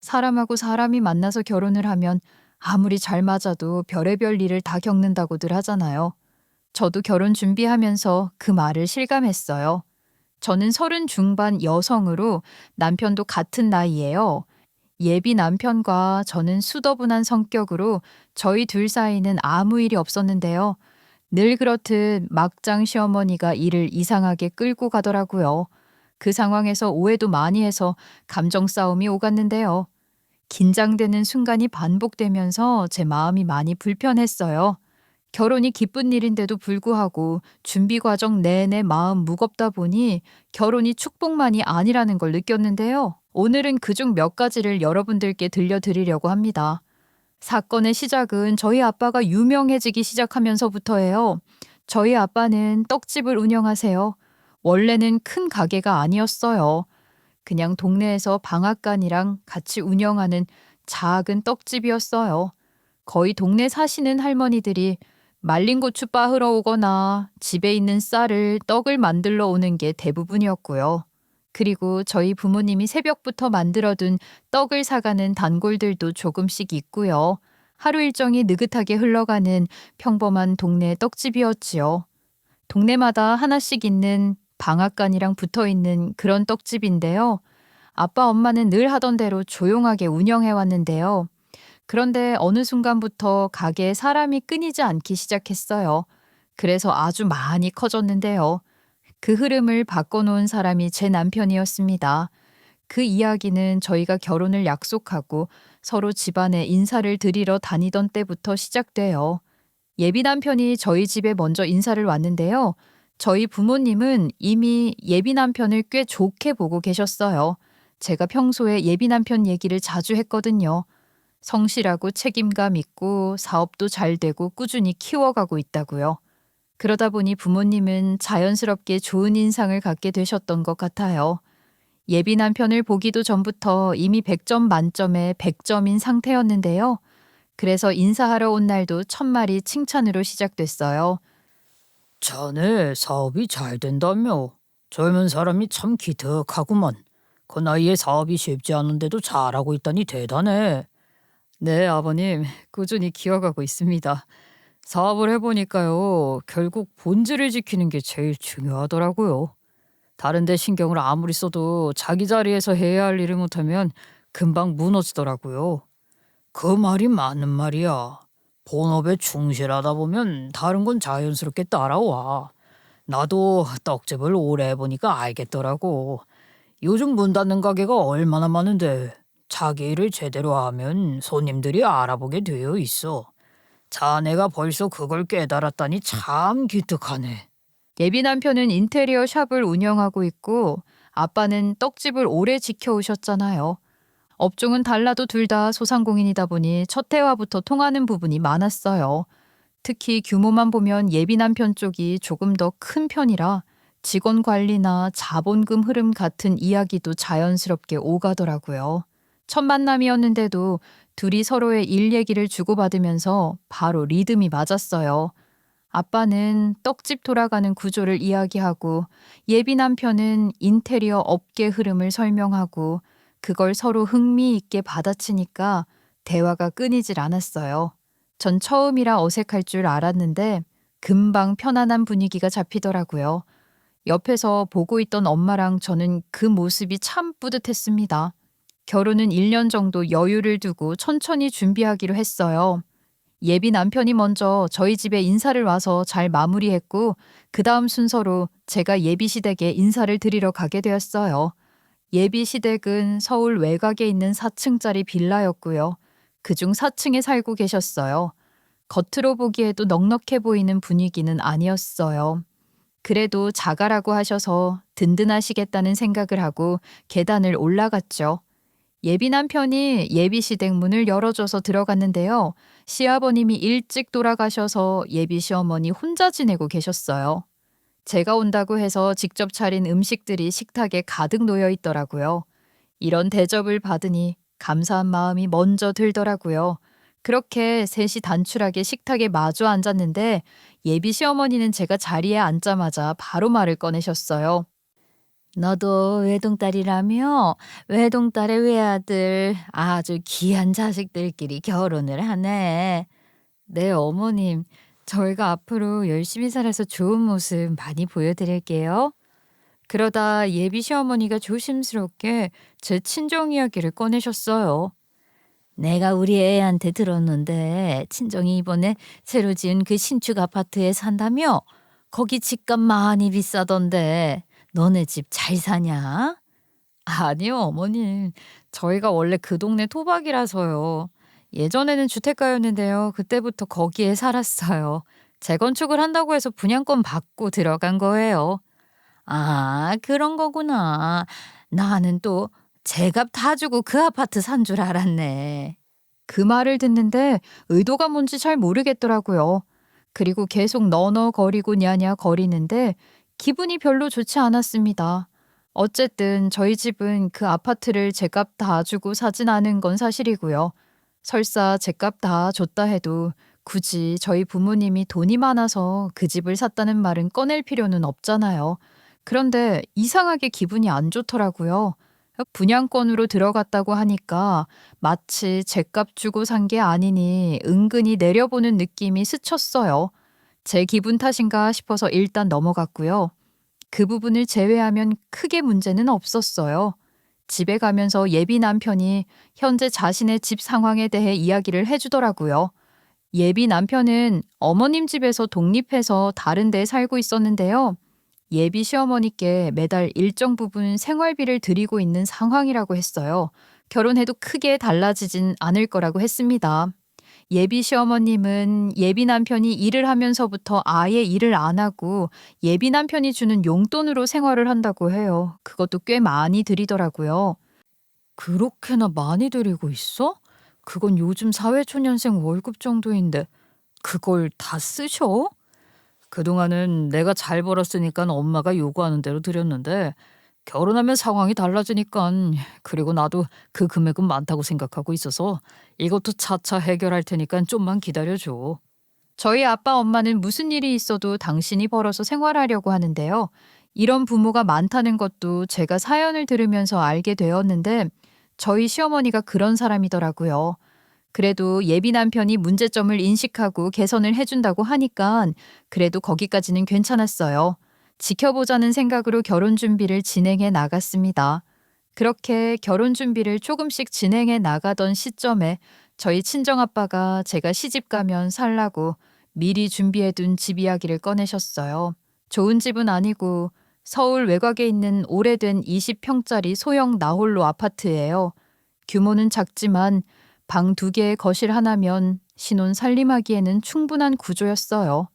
사람하고 사람이 만나서 결혼을 하면 아무리 잘 맞아도 별의별 일을 다 겪는다고들 하잖아요. 저도 결혼 준비하면서 그 말을 실감했어요. 저는 30 중반 여성으로 남편도 같은 나이예요. 예비 남편과 저는 수더분한 성격으로 저희 둘 사이는 아무 일이 없었는데요. 늘 그렇듯 막장 시어머니가 일을 이상하게 끌고 가더라고요. 그 상황에서 오해도 많이 해서 감정 싸움이 오갔는데요. 긴장되는 순간이 반복되면서 제 마음이 많이 불편했어요. 결혼이 기쁜 일인데도 불구하고 준비 과정 내내 마음 무겁다 보니 결혼이 축복만이 아니라는 걸 느꼈는데요. 오늘은 그중 몇 가지를 여러분들께 들려드리려고 합니다. 사건의 시작은 저희 아빠가 유명해지기 시작하면서부터예요. 저희 아빠는 떡집을 운영하세요. 원래는 큰 가게가 아니었어요. 그냥 동네에서 방앗간이랑 같이 운영하는 작은 떡집이었어요. 거의 동네 사시는 할머니들이 말린 고추 빻으러 오거나 집에 있는 쌀을 떡을 만들러 오는 게 대부분이었고요. 그리고 저희 부모님이 새벽부터 만들어둔 떡을 사가는 단골들도 조금씩 있고요. 하루 일정이 느긋하게 흘러가는 평범한 동네 떡집이었지요. 동네마다 하나씩 있는 방앗간이랑 붙어 있는 그런 떡집인데요. 아빠 엄마는 늘 하던 대로 조용하게 운영해 왔는데요. 그런데 어느 순간부터 가게에 사람이 끊이지 않기 시작했어요. 그래서 아주 많이 커졌는데요. 그 흐름을 바꿔놓은 사람이 제 남편이었습니다. 그 이야기는 저희가 결혼을 약속하고 서로 집안에 인사를 드리러 다니던 때부터 시작돼요. 예비 남편이 저희 집에 먼저 인사를 왔는데요. 저희 부모님은 이미 예비 남편을 꽤 좋게 보고 계셨어요. 제가 평소에 예비 남편 얘기를 자주 했거든요. 성실하고 책임감 있고 사업도 잘 되고 꾸준히 키워가고 있다고요. 그러다 보니 부모님은 자연스럽게 좋은 인상을 갖게 되셨던 것 같아요. 예비 남편을 보기도 전부터 이미 100점 만점에 100점인 상태였는데요. 그래서 인사하러 온 날도 첫말이 칭찬으로 시작됐어요. 자네 사업이 잘 된다며. 젊은 사람이 참 기특하구먼. 그 나이에 사업이 쉽지 않은데도 잘하고 있다니 대단해. 네, 아버님. 꾸준히 키워가고 있습니다. 사업을 해보니까요. 결국 본질을 지키는 게 제일 중요하더라고요. 다른 데 신경을 아무리 써도 자기 자리에서 해야 할 일을 못하면 금방 무너지더라고요. 그 말이 맞는 말이야. 본업에 충실하다 보면 다른 건 자연스럽게 따라와. 나도 떡집을 오래 해보니까 알겠더라고. 요즘 문 닫는 가게가 얼마나 많은데 자기 일을 제대로 하면 손님들이 알아보게 되어 있어. 자네가 벌써 그걸 깨달았다니 참 기특하네. 예비 남편은 인테리어 샵을 운영하고 있고 아빠는 떡집을 오래 지켜오셨잖아요. 업종은 달라도 둘 다 소상공인이다 보니 첫 해와부터 통하는 부분이 많았어요. 특히 규모만 보면 예비 남편 쪽이 조금 더 큰 편이라 직원 관리나 자본금 흐름 같은 이야기도 자연스럽게 오가더라고요. 첫 만남이었는데도 둘이 서로의 일 얘기를 주고받으면서 바로 리듬이 맞았어요. 아빠는 떡집 돌아가는 구조를 이야기하고 예비 남편은 인테리어 업계 흐름을 설명하고 그걸 서로 흥미있게 받아치니까 대화가 끊이질 않았어요. 전 처음이라 어색할 줄 알았는데 금방 편안한 분위기가 잡히더라고요. 옆에서 보고 있던 엄마랑 저는 그 모습이 참 뿌듯했습니다. 결혼은 1년 정도 여유를 두고 천천히 준비하기로 했어요. 예비 남편이 먼저 저희 집에 인사를 와서 잘 마무리했고 그 다음 순서로 제가 예비 시댁에 인사를 드리러 가게 되었어요. 예비 시댁은 서울 외곽에 있는 4층짜리 빌라였고요. 그중 4층에 살고 계셨어요. 겉으로 보기에도 넉넉해 보이는 분위기는 아니었어요. 그래도 자가라고 하셔서 든든하시겠다는 생각을 하고 계단을 올라갔죠. 예비 남편이 예비 시댁 문을 열어줘서 들어갔는데요. 시아버님이 일찍 돌아가셔서 예비 시어머니 혼자 지내고 계셨어요. 제가 온다고 해서 직접 차린 음식들이 식탁에 가득 놓여 있더라고요. 이런 대접을 받으니 감사한 마음이 먼저 들더라고요. 그렇게 셋이 단출하게 식탁에 마주 앉았는데 예비 시어머니는 제가 자리에 앉자마자 바로 말을 꺼내셨어요. 너도 외동딸이라며? 외동딸의 외아들 아주 귀한 자식들끼리 결혼을 하네. 네, 어머님. 저희가 앞으로 열심히 살아서 좋은 모습 많이 보여드릴게요. 그러다 예비 시어머니가 조심스럽게 제 친정 이야기를 꺼내셨어요. 내가 우리 애한테 들었는데 친정이 이번에 새로 지은 그 신축 아파트에 산다며? 거기 집값 많이 비싸던데 너네 집 잘 사냐? 아니요, 어머님. 저희가 원래 그 동네 토박이라서요. 예전에는 주택가였는데요. 그때부터 거기에 살았어요. 재건축을 한다고 해서 분양권 받고 들어간 거예요. 아, 그런 거구나. 나는 또 제값 다 주고 그 아파트 산 줄 알았네. 그 말을 듣는데 의도가 뭔지 잘 모르겠더라고요. 그리고 계속 너너거리고 냐냐거리는데 기분이 별로 좋지 않았습니다. 어쨌든 저희 집은 그 아파트를 제값 다 주고 사진 않은 건 사실이고요. 설사 제값 다 줬다 해도 굳이 저희 부모님이 돈이 많아서 그 집을 샀다는 말은 꺼낼 필요는 없잖아요. 그런데 이상하게 기분이 안 좋더라고요. 분양권으로 들어갔다고 하니까 마치 제값 주고 산 게 아니니 은근히 내려보는 느낌이 스쳤어요. 제 기분 탓인가 싶어서 일단 넘어갔고요. 그 부분을 제외하면 크게 문제는 없었어요. 집에 가면서 예비 남편이 현재 자신의 집 상황에 대해 이야기를 해주더라고요. 예비 남편은 어머님 집에서 독립해서 다른 데 살고 있었는데요. 예비 시어머니께 매달 일정 부분 생활비를 드리고 있는 상황이라고 했어요. 결혼해도 크게 달라지진 않을 거라고 했습니다. 예비 시어머님은 예비 남편이 일을 하면서부터 아예 일을 안 하고 예비 남편이 주는 용돈으로 생활을 한다고 해요. 그것도 꽤 많이 드리더라고요. 그렇게나 많이 드리고 있어? 그건 요즘 사회초년생 월급 정도인데 그걸 다 쓰셔? 그동안은 내가 잘 벌었으니까 엄마가 요구하는 대로 드렸는데 결혼하면 상황이 달라지니깐 그리고 나도 그 금액은 많다고 생각하고 있어서 이것도 차차 해결할 테니까 좀만 기다려줘. 저희 아빠 엄마는 무슨 일이 있어도 당신이 벌어서 생활하려고 하는데요. 이런 부모가 많다는 것도 제가 사연을 들으면서 알게 되었는데 저희 시어머니가 그런 사람이더라고요. 그래도 예비 남편이 문제점을 인식하고 개선을 해준다고 하니까 그래도 거기까지는 괜찮았어요. 지켜보자는 생각으로 결혼 준비를 진행해 나갔습니다. 그렇게 결혼 준비를 조금씩 진행해 나가던 시점에 저희 친정아빠가 제가 시집 가면 살라고 미리 준비해둔 집 이야기를 꺼내셨어요. 좋은 집은 아니고 서울 외곽에 있는 오래된 20평짜리 소형 나홀로 아파트예요. 규모는 작지만 방 2개에 거실 하나면 신혼 살림하기에는 충분한 구조였어요.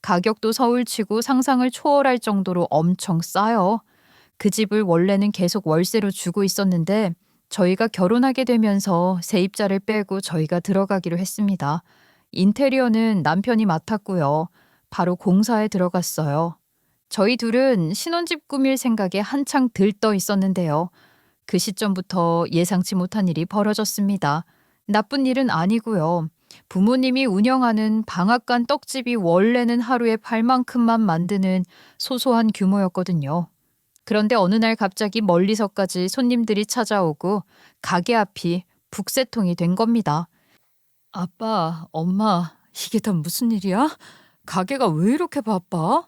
가격도 서울치고 상상을 초월할 정도로 엄청 싸요. 그 집을 원래는 계속 월세로 주고 있었는데 저희가 결혼하게 되면서 세입자를 빼고 저희가 들어가기로 했습니다. 인테리어는 남편이 맡았고요. 바로 공사에 들어갔어요. 저희 둘은 신혼집 꾸밀 생각에 한창 들떠 있었는데요. 그 시점부터 예상치 못한 일이 벌어졌습니다. 나쁜 일은 아니고요. 부모님이 운영하는 방앗간 떡집이 원래는 하루에 팔 만큼만 만드는 소소한 규모였거든요. 그런데 어느 날 갑자기 멀리서까지 손님들이 찾아오고 가게 앞이 북새통이 된 겁니다. 아빠, 엄마, 이게 다 무슨 일이야? 가게가 왜 이렇게 바빠?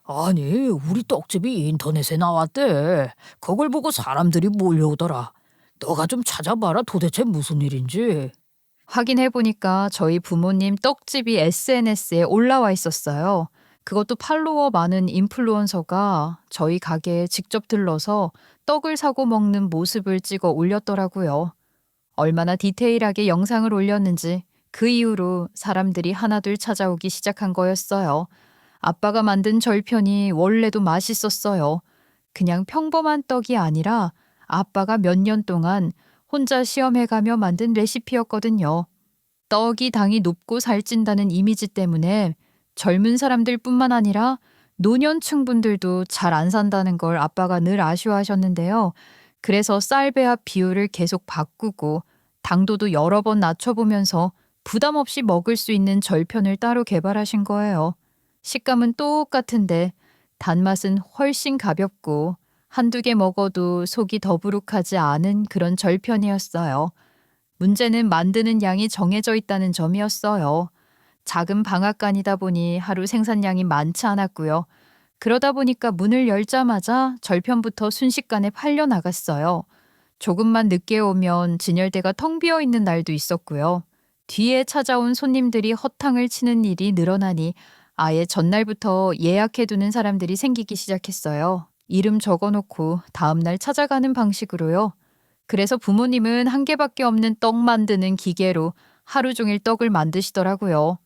아니, 우리 떡집이 인터넷에 나왔대. 그걸 보고 사람들이 몰려오더라. 너가 좀 찾아봐라 도대체 무슨 일인지. 확인해 보니까 저희 부모님 떡집이 SNS에 올라와 있었어요. 그것도 팔로워 많은 인플루언서가 저희 가게에 직접 들러서 떡을 사고 먹는 모습을 찍어 올렸더라고요. 얼마나 디테일하게 영상을 올렸는지 그 이후로 사람들이 하나둘 찾아오기 시작한 거였어요. 아빠가 만든 절편이 원래도 맛있었어요. 그냥 평범한 떡이 아니라 아빠가 몇 년 동안 혼자 시험해가며 만든 레시피였거든요. 떡이 당이 높고 살찐다는 이미지 때문에 젊은 사람들뿐만 아니라 노년층 분들도 잘 안 산다는 걸 아빠가 늘 아쉬워하셨는데요. 그래서 쌀배합 비율을 계속 바꾸고 당도도 여러 번 낮춰보면서 부담 없이 먹을 수 있는 절편을 따로 개발하신 거예요. 식감은 똑같은데 단맛은 훨씬 가볍고 한두 개 먹어도 속이 더부룩하지 않은 그런 절편이었어요. 문제는 만드는 양이 정해져 있다는 점이었어요. 작은 방앗간이다 보니 하루 생산량이 많지 않았고요. 그러다 보니까 문을 열자마자 절편부터 순식간에 팔려 나갔어요. 조금만 늦게 오면 진열대가 텅 비어 있는 날도 있었고요. 뒤에 찾아온 손님들이 허탕을 치는 일이 늘어나니 아예 전날부터 예약해두는 사람들이 생기기 시작했어요. 이름 적어놓고 다음날 찾아가는 방식으로요. 그래서 부모님은 한 개밖에 없는 떡 만드는 기계로 하루 종일 떡을 만드시더라고요.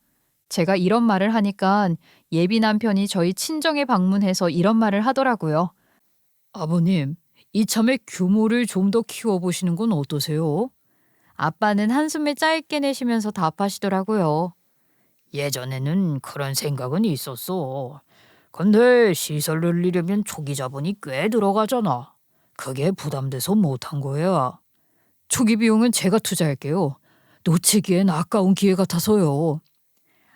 제가 이런 말을 하니까 예비 남편이 저희 친정에 방문해서 이런 말을 하더라고요. 아버님, 이참에 규모를 좀 더 키워보시는 건 어떠세요? 아빠는 한숨을 짧게 내쉬면서 답하시더라고요. 예전에는 그런 생각은 있었어. 근데 시설 늘리려면 초기 자본이 꽤 들어가잖아. 그게 부담돼서 못한 거야. 초기 비용은 제가 투자할게요. 놓치기엔 아까운 기회 같아서요.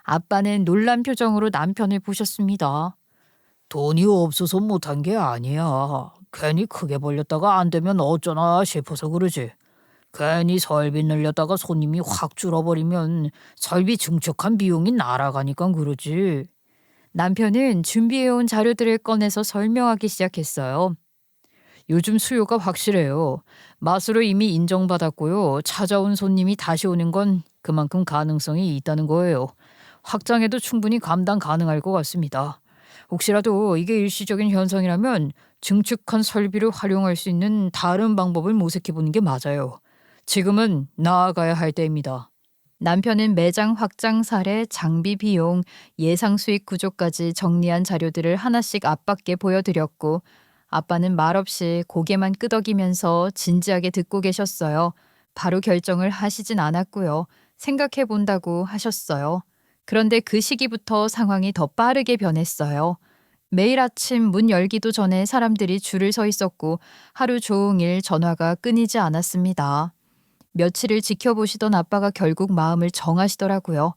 아빠는 놀란 표정으로 남편을 보셨습니다. 돈이 없어서 못한 게 아니야. 괜히 크게 벌렸다가 안 되면 어쩌나 싶어서 그러지. 괜히 설비 늘렸다가 손님이 확 줄어버리면 설비 증축한 비용이 날아가니까 그러지. 남편은 준비해온 자료들을 꺼내서 설명하기 시작했어요. 요즘 수요가 확실해요. 맛으로 이미 인정받았고요. 찾아온 손님이 다시 오는 건 그만큼 가능성이 있다는 거예요. 확장해도 충분히 감당 가능할 것 같습니다. 혹시라도 이게 일시적인 현상이라면 증축한 설비를 활용할 수 있는 다른 방법을 모색해 보는 게 맞아요. 지금은 나아가야 할 때입니다. 남편은 매장 확장 사례, 장비 비용, 예상 수익 구조까지 정리한 자료들을 하나씩 아빠께 보여드렸고 아빠는 말없이 고개만 끄덕이면서 진지하게 듣고 계셨어요. 바로 결정을 하시진 않았고요. 생각해 본다고 하셨어요. 그런데 그 시기부터 상황이 더 빠르게 변했어요. 매일 아침 문 열기도 전에 사람들이 줄을 서 있었고 하루 종일 전화가 끊이지 않았습니다. 며칠을 지켜보시던 아빠가 결국 마음을 정하시더라고요.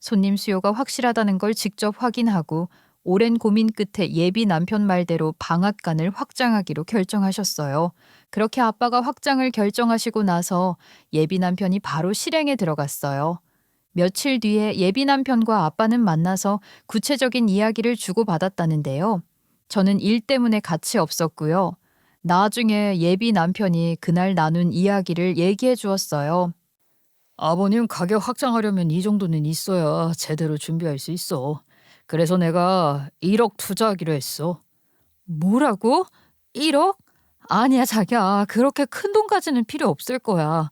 손님 수요가 확실하다는 걸 직접 확인하고 오랜 고민 끝에 예비 남편 말대로 방앗간을 확장하기로 결정하셨어요. 그렇게 아빠가 확장을 결정하시고 나서 예비 남편이 바로 실행에 들어갔어요. 며칠 뒤에 예비 남편과 아빠는 만나서 구체적인 이야기를 주고받았다는데요. 저는 일 때문에 같이 없었고요. 나중에 예비 남편이 그날 나눈 이야기를 얘기해 주었어요. 아버님 가게 확장하려면 이 정도는 있어야 제대로 준비할 수 있어. 그래서 내가 1억 투자하기로 했어. 뭐라고? 1억? 아니야, 자기야. 그렇게 큰 돈까지는 필요 없을 거야.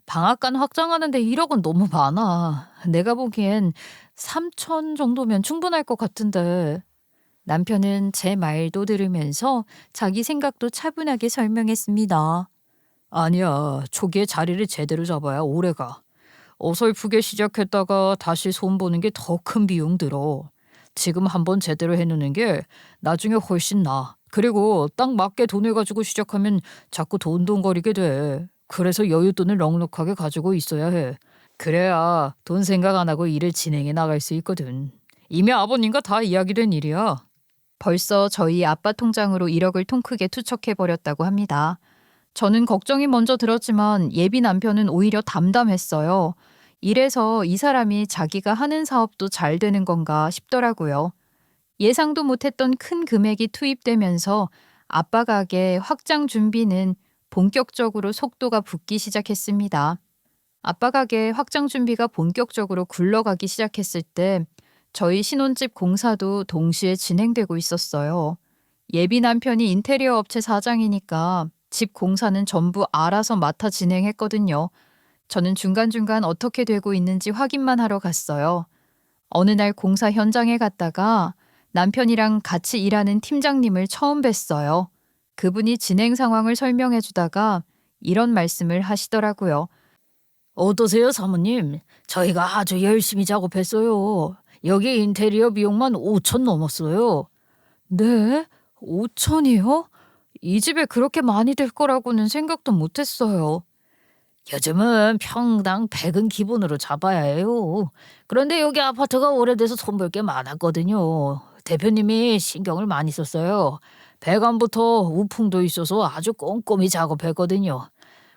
방앗간 확장하는데 1억은 너무 많아. 내가 보기엔 3천 정도면 충분할 것 같은데. 남편은 제 말도 들으면서 자기 생각도 차분하게 설명했습니다. 아니야. 초기에 자리를 제대로 잡아야 오래가. 어설프게 시작했다가 다시 손보는 게 더 큰 비용 들어. 지금 한번 제대로 해놓는 게 나중에 훨씬 나아. 그리고 딱 맞게 돈을 가지고 시작하면 자꾸 돈돈거리게 돼. 그래서 여윳돈을 넉넉하게 가지고 있어야 해. 그래야 돈 생각 안 하고 일을 진행해 나갈 수 있거든. 이미 아버님과 다 이야기된 일이야. 벌써 저희 아빠 통장으로 1억을 통크게 투척해버렸다고 합니다. 저는 걱정이 먼저 들었지만 예비 남편은 오히려 담담했어요. 이래서 이 사람이 자기가 하는 사업도 잘 되는 건가 싶더라고요. 예상도 못했던 큰 금액이 투입되면서 아빠 가게 확장 준비는 본격적으로 속도가 붙기 시작했습니다. 아빠 가게 확장 준비가 본격적으로 굴러가기 시작했을 때 저희 신혼집 공사도 동시에 진행되고 있었어요. 예비 남편이 인테리어 업체 사장이니까 집 공사는 전부 알아서 맡아 진행했거든요. 저는 중간중간 어떻게 되고 있는지 확인만 하러 갔어요. 어느 날 공사 현장에 갔다가 남편이랑 같이 일하는 팀장님을 처음 뵀어요. 그분이 진행 상황을 설명해 주다가 이런 말씀을 하시더라고요. 어떠세요, 사모님? 저희가 아주 열심히 작업했어요. 여기 인테리어 비용만 5천 넘었어요. 네? 5천이요? 이 집에 그렇게 많이 될 거라고는 생각도 못했어요. 요즘은 평당 100은 기본으로 잡아야 해요. 그런데 여기 아파트가 오래돼서 손볼 게 많았거든요. 대표님이 신경을 많이 썼어요. 배관부터 우풍도 있어서 아주 꼼꼼히 작업했거든요.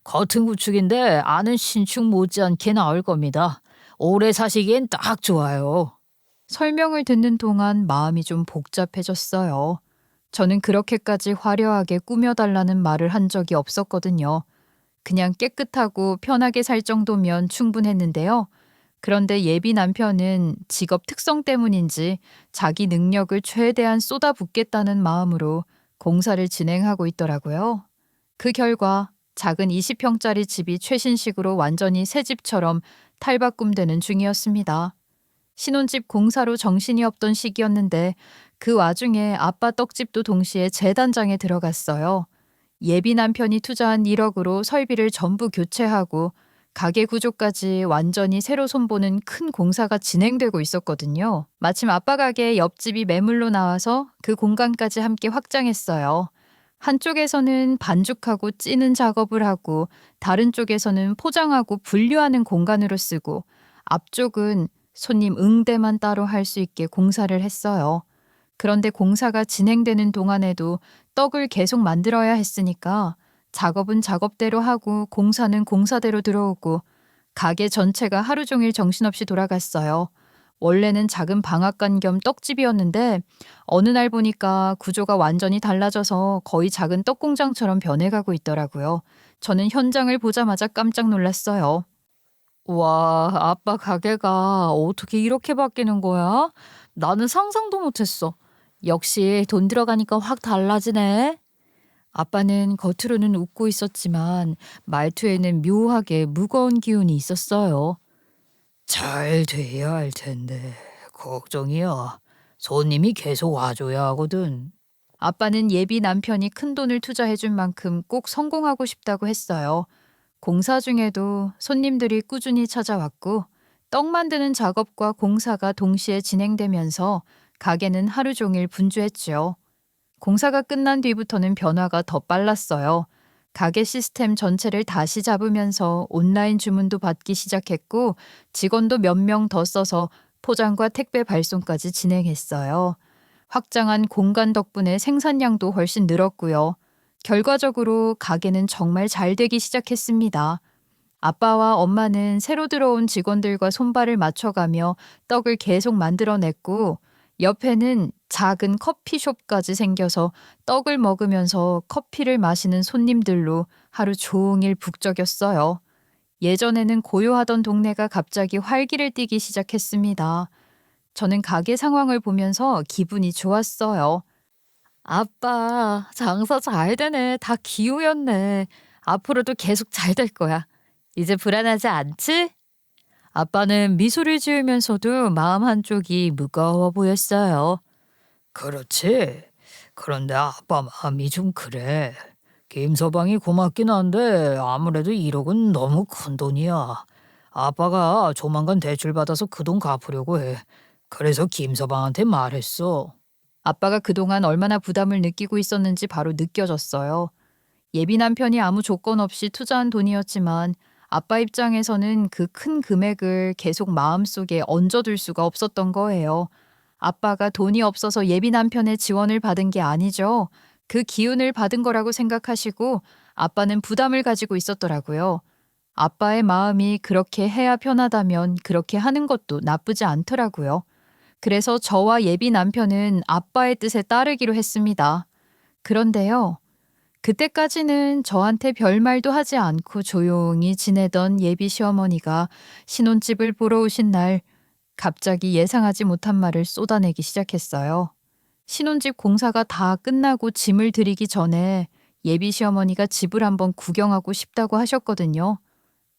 겉은 구축인데 안은 신축 못지않게 나올 겁니다. 오래 사시기엔 딱 좋아요. 설명을 듣는 동안 마음이 좀 복잡해졌어요. 저는 그렇게까지 화려하게 꾸며달라는 말을 한 적이 없었거든요. 그냥 깨끗하고 편하게 살 정도면 충분했는데요. 그런데 예비 남편은 직업 특성 때문인지 자기 능력을 최대한 쏟아붓겠다는 마음으로 공사를 진행하고 있더라고요. 그 결과 작은 20평짜리 집이 최신식으로 완전히 새 집처럼 탈바꿈되는 중이었습니다. 신혼집 공사로 정신이 없던 시기였는데 그 와중에 아빠 떡집도 동시에 재단장에 들어갔어요. 예비 남편이 투자한 1억으로 설비를 전부 교체하고 가게 구조까지 완전히 새로 손보는 큰 공사가 진행되고 있었거든요. 마침 아빠 가게 옆집이 매물로 나와서 그 공간까지 함께 확장했어요. 한쪽에서는 반죽하고 찌는 작업을 하고 다른 쪽에서는 포장하고 분류하는 공간으로 쓰고 앞쪽은 손님 응대만 따로 할 수 있게 공사를 했어요. 그런데 공사가 진행되는 동안에도 떡을 계속 만들어야 했으니까 작업은 작업대로 하고 공사는 공사대로 들어오고 가게 전체가 하루 종일 정신없이 돌아갔어요. 원래는 작은 방앗간 겸 떡집이었는데 어느 날 보니까 구조가 완전히 달라져서 거의 작은 떡공장처럼 변해가고 있더라고요. 저는 현장을 보자마자 깜짝 놀랐어요. 와, 아빠 가게가 어떻게 이렇게 바뀌는 거야? 나는 상상도 못했어. 역시 돈 들어가니까 확 달라지네. 아빠는 겉으로는 웃고 있었지만 말투에는 묘하게 무거운 기운이 있었어요. 잘 돼야 할 텐데 걱정이야. 손님이 계속 와줘야 하거든. 아빠는 예비 남편이 큰 돈을 투자해준 만큼 꼭 성공하고 싶다고 했어요. 공사 중에도 손님들이 꾸준히 찾아왔고 떡 만드는 작업과 공사가 동시에 진행되면서 가게는 하루 종일 분주했지요. 공사가 끝난 뒤부터는 변화가 더 빨랐어요. 가게 시스템 전체를 다시 잡으면서 온라인 주문도 받기 시작했고 직원도 몇 명 더 써서 포장과 택배 발송까지 진행했어요. 확장한 공간 덕분에 생산량도 훨씬 늘었고요. 결과적으로 가게는 정말 잘 되기 시작했습니다. 아빠와 엄마는 새로 들어온 직원들과 손발을 맞춰가며 떡을 계속 만들어냈고 옆에는 작은 커피숍까지 생겨서 떡을 먹으면서 커피를 마시는 손님들로 하루 종일 북적였어요. 예전에는 고요하던 동네가 갑자기 활기를 띠기 시작했습니다. 저는 가게 상황을 보면서 기분이 좋았어요. 아빠, 장사 잘 되네. 다 기우였네. 앞으로도 계속 잘 될 거야. 이제 불안하지 않지? 아빠는 미소를 지으면서도 마음 한쪽이 무거워 보였어요. 그렇지. 그런데 아빠 마음이 좀 그래. 김서방이 고맙긴 한데 아무래도 1억은 너무 큰 돈이야. 아빠가 조만간 대출 받아서 그 돈 갚으려고 해. 그래서 김서방한테 말했어. 아빠가 그동안 얼마나 부담을 느끼고 있었는지 바로 느껴졌어요. 예비 남편이 아무 조건 없이 투자한 돈이었지만 아빠 입장에서는 그 큰 금액을 계속 마음속에 얹어둘 수가 없었던 거예요. 아빠가 돈이 없어서 예비 남편의 지원을 받은 게 아니죠. 그 기운을 받은 거라고 생각하시고 아빠는 부담을 가지고 있었더라고요. 아빠의 마음이 그렇게 해야 편하다면 그렇게 하는 것도 나쁘지 않더라고요. 그래서 저와 예비 남편은 아빠의 뜻에 따르기로 했습니다. 그런데요. 그때까지는 저한테 별말도 하지 않고 조용히 지내던 예비 시어머니가 신혼집을 보러 오신 날 갑자기 예상하지 못한 말을 쏟아내기 시작했어요. 신혼집 공사가 다 끝나고 짐을 들이기 전에 예비 시어머니가 집을 한번 구경하고 싶다고 하셨거든요.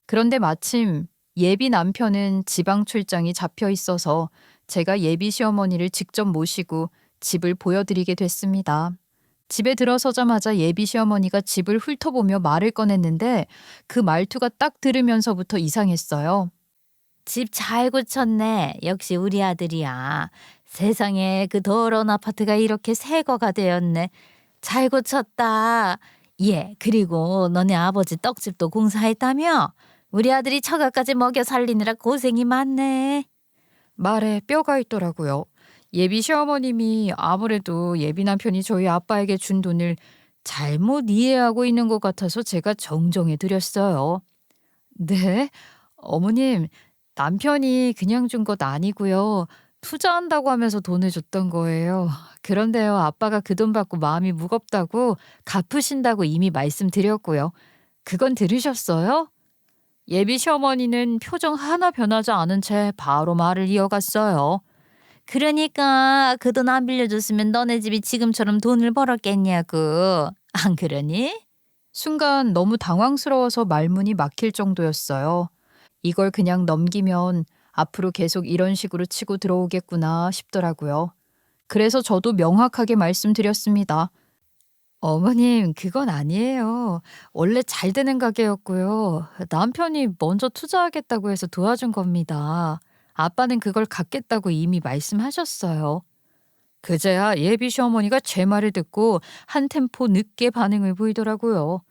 그런데 마침 예비 남편은 지방 출장이 잡혀 있어서 제가 예비 시어머니를 직접 모시고 집을 보여드리게 됐습니다. 집에 들어서자마자 예비 시어머니가 집을 훑어보며 말을 꺼냈는데 그 말투가 딱 들으면서부터 이상했어요. 집 잘 고쳤네. 역시 우리 아들이야. 세상에 그 더러운 아파트가 이렇게 새 거가 되었네. 잘 고쳤다. 예, 그리고 너네 아버지 떡집도 공사했다며? 우리 아들이 처가까지 먹여 살리느라 고생이 많네. 말에 뼈가 있더라고요. 예비 시어머님이 아무래도 예비 남편이 저희 아빠에게 준 돈을 잘못 이해하고 있는 것 같아서 제가 정정해 드렸어요. 네? 어머님, 남편이 그냥 준 것 아니고요. 투자한다고 하면서 돈을 줬던 거예요. 그런데요, 아빠가 그 돈 받고 마음이 무겁다고 갚으신다고 이미 말씀드렸고요. 그건 들으셨어요? 예비 시어머니는 표정 하나 변하지 않은 채 바로 말을 이어갔어요. 그러니까 그 돈 안 빌려줬으면 너네 집이 지금처럼 돈을 벌었겠냐고. 안 그러니? 순간 너무 당황스러워서 말문이 막힐 정도였어요. 이걸 그냥 넘기면 앞으로 계속 이런 식으로 치고 들어오겠구나 싶더라고요. 그래서 저도 명확하게 말씀드렸습니다. 어머님, 그건 아니에요. 원래 잘 되는 가게였고요. 남편이 먼저 투자하겠다고 해서 도와준 겁니다. 아빠는 그걸 갚겠다고 이미 말씀하셨어요. 그제야 예비 시어머니가 제 말을 듣고 한 템포 늦게 반응을 보이더라고요.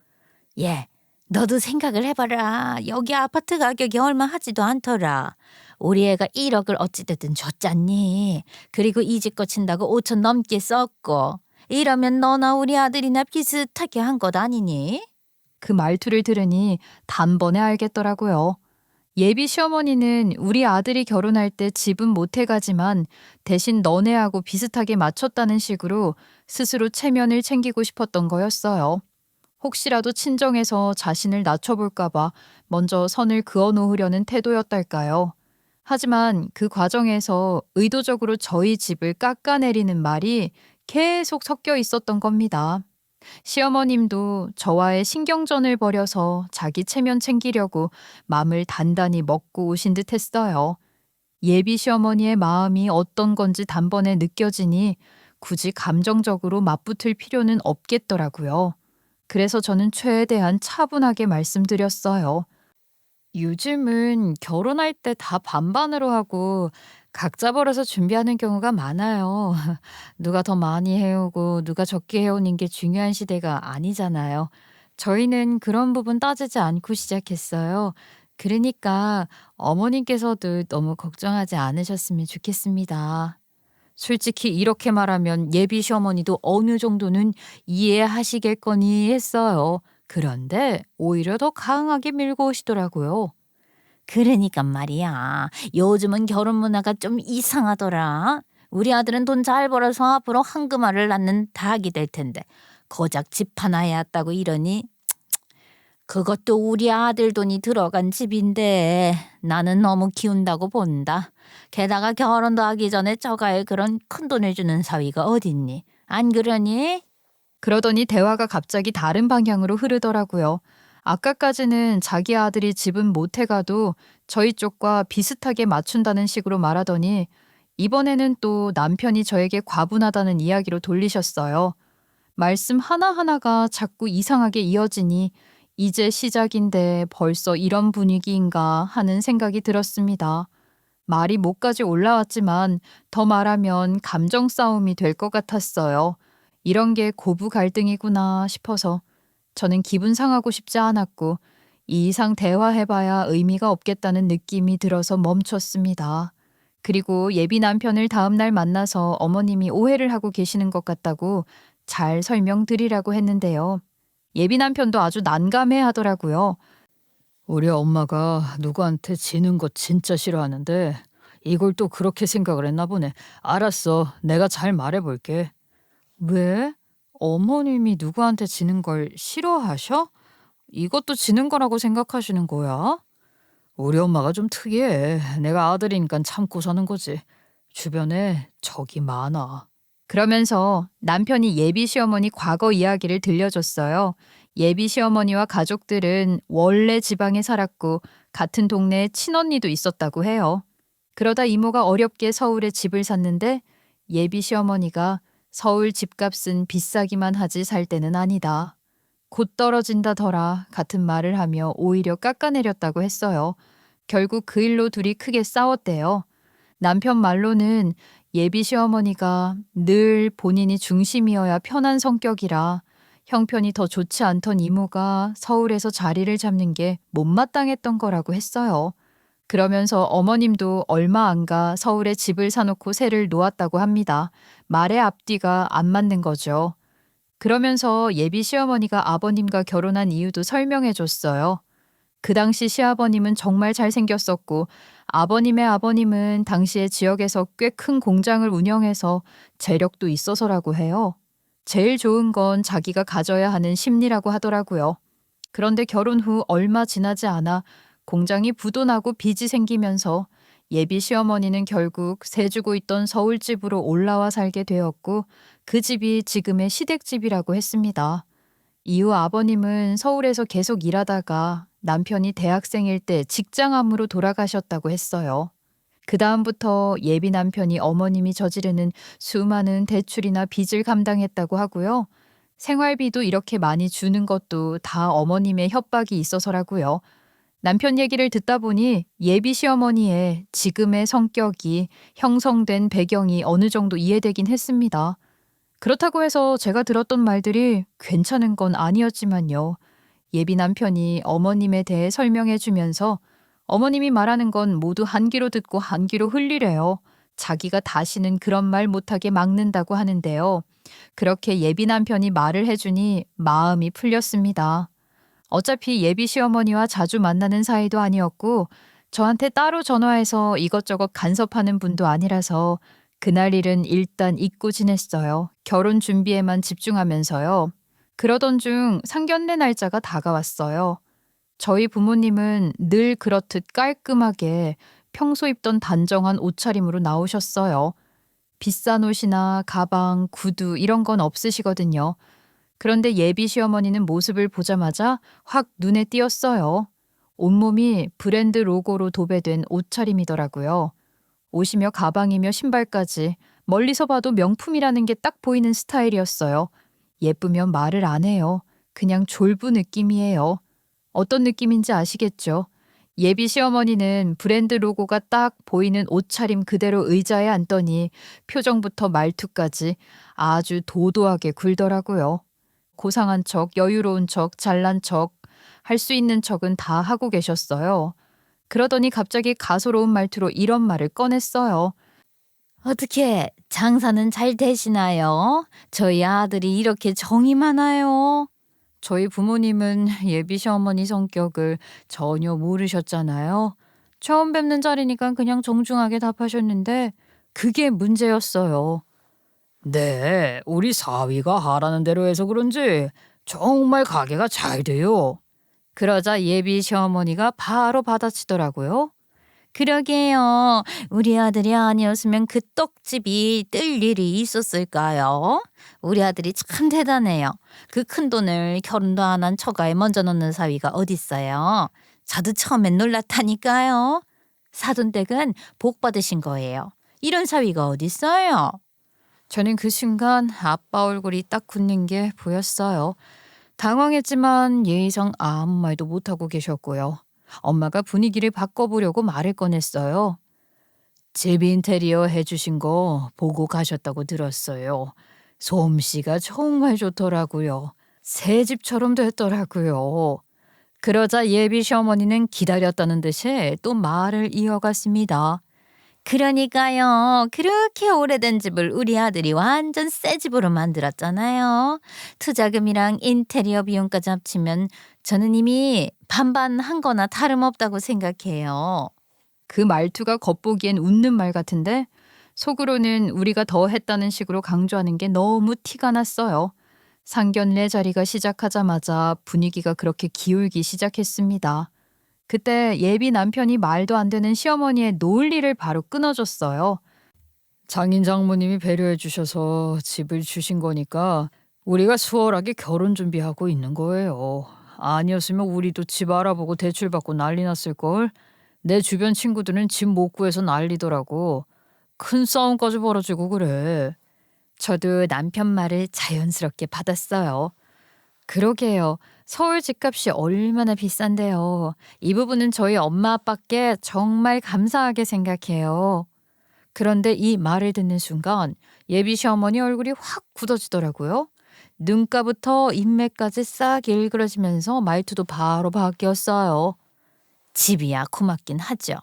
예, 너도 생각을 해봐라. 여기 아파트 가격이 얼마 하지도 않더라. 우리 애가 1억을 어찌됐든 줬잖니. 그리고 이 집 거친다고 5천 넘게 썼고. 이러면 너나 우리 아들이나 비슷하게 한 것 아니니? 그 말투를 들으니 단번에 알겠더라고요. 예비 시어머니는 우리 아들이 결혼할 때 집은 못 해가지만 대신 너네하고 비슷하게 맞췄다는 식으로 스스로 체면을 챙기고 싶었던 거였어요. 혹시라도 친정에서 자신을 낮춰볼까봐 먼저 선을 그어 놓으려는 태도였달까요. 하지만 그 과정에서 의도적으로 저희 집을 깎아내리는 말이 계속 섞여 있었던 겁니다. 시어머님도 저와의 신경전을 벌여서 자기 체면 챙기려고 맘을 단단히 먹고 오신 듯 했어요. 예비 시어머니의 마음이 어떤 건지 단번에 느껴지니 굳이 감정적으로 맞붙을 필요는 없겠더라고요. 그래서 저는 최대한 차분하게 말씀드렸어요. 요즘은 결혼할 때 다 반반으로 하고 각자 벌어서 준비하는 경우가 많아요. 누가 더 많이 해오고 누가 적게 해오는 게 중요한 시대가 아니잖아요. 저희는 그런 부분 따지지 않고 시작했어요. 그러니까 어머님께서도 너무 걱정하지 않으셨으면 좋겠습니다. 솔직히 이렇게 말하면 예비 시어머니도 어느 정도는 이해하시겠거니 했어요. 그런데 오히려 더 강하게 밀고 오시더라고요. 그러니까 말이야. 요즘은 결혼 문화가 좀 이상하더라. 우리 아들은 돈 잘 벌어서 앞으로 황금알을 낳는 닭이 될 텐데 고작 집 하나 해왔다고 이러니 그것도 우리 아들 돈이 들어간 집인데 나는 너무 키운다고 본다. 게다가 결혼도 하기 전에 저가에 그런 큰 돈을 주는 사위가 어딨니? 안 그러니? 그러더니 대화가 갑자기 다른 방향으로 흐르더라고요. 아까까지는 자기 아들이 집은 못 해가도 저희 쪽과 비슷하게 맞춘다는 식으로 말하더니 이번에는 또 남편이 저에게 과분하다는 이야기로 돌리셨어요. 말씀 하나하나가 자꾸 이상하게 이어지니 이제 시작인데 벌써 이런 분위기인가 하는 생각이 들었습니다. 말이 목까지 올라왔지만 더 말하면 감정 싸움이 될 것 같았어요. 이런 게 고부 갈등이구나 싶어서 저는 기분 상하고 싶지 않았고 이 이상 대화해봐야 의미가 없겠다는 느낌이 들어서 멈췄습니다. 그리고 예비 남편을 다음 날 만나서 어머님이 오해를 하고 계시는 것 같다고 잘 설명드리라고 했는데요. 예비 남편도 아주 난감해 하더라고요. 우리 엄마가 누구한테 지는 거 진짜 싫어하는데 이걸 또 그렇게 생각을 했나 보네. 알았어. 내가 잘 말해볼게. 왜? 어머님이 누구한테 지는 걸 싫어하셔? 이것도 지는 거라고 생각하시는 거야? 우리 엄마가 좀 특이해. 내가 아들이니까 참고 사는 거지. 주변에 적이 많아. 그러면서 남편이 예비 시어머니 과거 이야기를 들려줬어요. 예비 시어머니와 가족들은 원래 지방에 살았고 같은 동네에 친언니도 있었다고 해요. 그러다 이모가 어렵게 서울에 집을 샀는데 예비 시어머니가 서울 집값은 비싸기만 하지 살 때는 아니다. 곧 떨어진다더라 같은 말을 하며 오히려 깎아내렸다고 했어요. 결국 그 일로 둘이 크게 싸웠대요. 남편 말로는 예비 시어머니가 늘 본인이 중심이어야 편한 성격이라 형편이 더 좋지 않던 이모가 서울에서 자리를 잡는 게 못마땅했던 거라고 했어요. 그러면서 어머님도 얼마 안 가 서울에 집을 사놓고 새를 놓았다고 합니다. 말의 앞뒤가 안 맞는 거죠. 그러면서 예비 시어머니가 아버님과 결혼한 이유도 설명해 줬어요. 그 당시 시아버님은 정말 잘생겼었고 아버님의 아버님은 당시에 지역에서 꽤 큰 공장을 운영해서 재력도 있어서라고 해요. 제일 좋은 건 자기가 가져야 하는 심리라고 하더라고요. 그런데 결혼 후 얼마 지나지 않아 공장이 부도나고 빚이 생기면서 예비 시어머니는 결국 세 주고 있던 서울집으로 올라와 살게 되었고 그 집이 지금의 시댁집이라고 했습니다. 이후 아버님은 서울에서 계속 일하다가 남편이 대학생일 때 직장암으로 돌아가셨다고 했어요. 그 다음부터 예비 남편이 어머님이 저지르는 수많은 대출이나 빚을 감당했다고 하고요. 생활비도 이렇게 많이 주는 것도 다 어머님의 협박이 있어서라고요. 남편 얘기를 듣다 보니 예비 시어머니의 지금의 성격이 형성된 배경이 어느 정도 이해되긴 했습니다. 그렇다고 해서 제가 들었던 말들이 괜찮은 건 아니었지만요. 예비 남편이 어머님에 대해 설명해 주면서 어머님이 말하는 건 모두 한 귀로 듣고 한 귀로 흘리래요. 자기가 다시는 그런 말 못하게 막는다고 하는데요. 그렇게 예비 남편이 말을 해주니 마음이 풀렸습니다. 어차피 예비 시어머니와 자주 만나는 사이도 아니었고 저한테 따로 전화해서 이것저것 간섭하는 분도 아니라서 그날 일은 일단 잊고 지냈어요. 결혼 준비에만 집중하면서요. 그러던 중 상견례 날짜가 다가왔어요. 저희 부모님은 늘 그렇듯 깔끔하게 평소 입던 단정한 옷차림으로 나오셨어요. 비싼 옷이나 가방, 구두 이런 건 없으시거든요. 그런데 예비 시어머니는 모습을 보자마자 확 눈에 띄었어요. 온몸이 브랜드 로고로 도배된 옷차림이더라고요. 옷이며 가방이며 신발까지 멀리서 봐도 명품이라는 게 딱 보이는 스타일이었어요. 예쁘면 말을 안 해요. 그냥 졸부 느낌이에요. 어떤 느낌인지 아시겠죠? 예비 시어머니는 브랜드 로고가 딱 보이는 옷차림 그대로 의자에 앉더니 표정부터 말투까지 아주 도도하게 굴더라고요. 고상한 척, 여유로운 척, 잘난 척, 할 수 있는 척은 다 하고 계셨어요. 그러더니 갑자기 가소로운 말투로 이런 말을 꺼냈어요. 어떻게 장사는 잘 되시나요? 저희 아들이 이렇게 정이 많아요. 저희 부모님은 예비 시어머니 성격을 전혀 모르셨잖아요. 처음 뵙는 자리니까 그냥 정중하게 답하셨는데 그게 문제였어요. 네, 우리 사위가 하라는 대로 해서 그런지 정말 가게가 잘 돼요. 그러자 예비 시어머니가 바로 받아치더라고요. 그러게요. 우리 아들이 아니었으면 그 떡집이 뜰 일이 있었을까요? 우리 아들이 참 대단해요. 그 큰 돈을 결혼도 안 한 처가에 먼저 놓는 사위가 어딨어요. 저도 처음엔 놀랐다니까요. 사돈댁은 복 받으신 거예요. 이런 사위가 어딨어요? 저는 그 순간 아빠 얼굴이 딱 굳는 게 보였어요. 당황했지만 예의상 아무 말도 못하고 계셨고요. 엄마가 분위기를 바꿔보려고 말을 꺼냈어요. 집 인테리어 해주신 거 보고 가셨다고 들었어요. 솜씨가 정말 좋더라고요. 새 집처럼 됐더라고요. 그러자 예비 시어머니는 기다렸다는 듯이 또 말을 이어갔습니다. 그러니까요. 그렇게 오래된 집을 우리 아들이 완전 새 집으로 만들었잖아요. 투자금이랑 인테리어 비용까지 합치면 저는 이미 반반 한 거나 다름없다고 생각해요. 그 말투가 겉보기엔 웃는 말 같은데 속으로는 우리가 더 했다는 식으로 강조하는 게 너무 티가 났어요. 상견례 자리가 시작하자마자 분위기가 그렇게 기울기 시작했습니다. 그때 예비 남편이 말도 안 되는 시어머니의 논리를 바로 끊어줬어요. 장인 장모님이 배려해 주셔서 집을 주신 거니까 우리가 수월하게 결혼 준비하고 있는 거예요. 아니었으면 우리도 집 알아보고 대출받고 난리 났을걸. 내 주변 친구들은 집 못 구해서 난리더라고. 큰 싸움까지 벌어지고 그래. 저도 남편 말을 자연스럽게 받았어요. 그러게요. 서울 집값이 얼마나 비싼데요. 이 부분은 저희 엄마 아빠께 정말 감사하게 생각해요. 그런데 이 말을 듣는 순간 예비 시어머니 얼굴이 확 굳어지더라고요. 눈가부터 인매까지 싹 일그러지면서 말투도 바로 바뀌었어요. 집이야 고맙긴 하죠.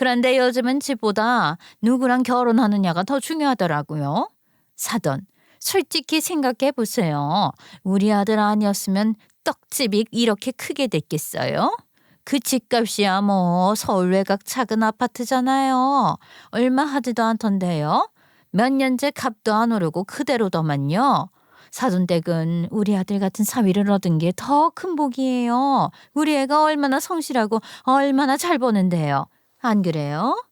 그런데 요즘은 집보다 누구랑 결혼하느냐가 더 중요하더라고요. 사돈, 솔직히 생각해 보세요. 우리 아들 아니었으면 떡집이 이렇게 크게 됐겠어요? 그 집값이야 뭐 서울 외곽 작은 아파트잖아요. 얼마 하지도 않던데요. 몇 년째 값도 안 오르고 그대로더만요. 사돈댁은 우리 아들 같은 사위를 얻은 게 더 큰 복이에요. 우리 애가 얼마나 성실하고 얼마나 잘 보는데요. 안 그래요?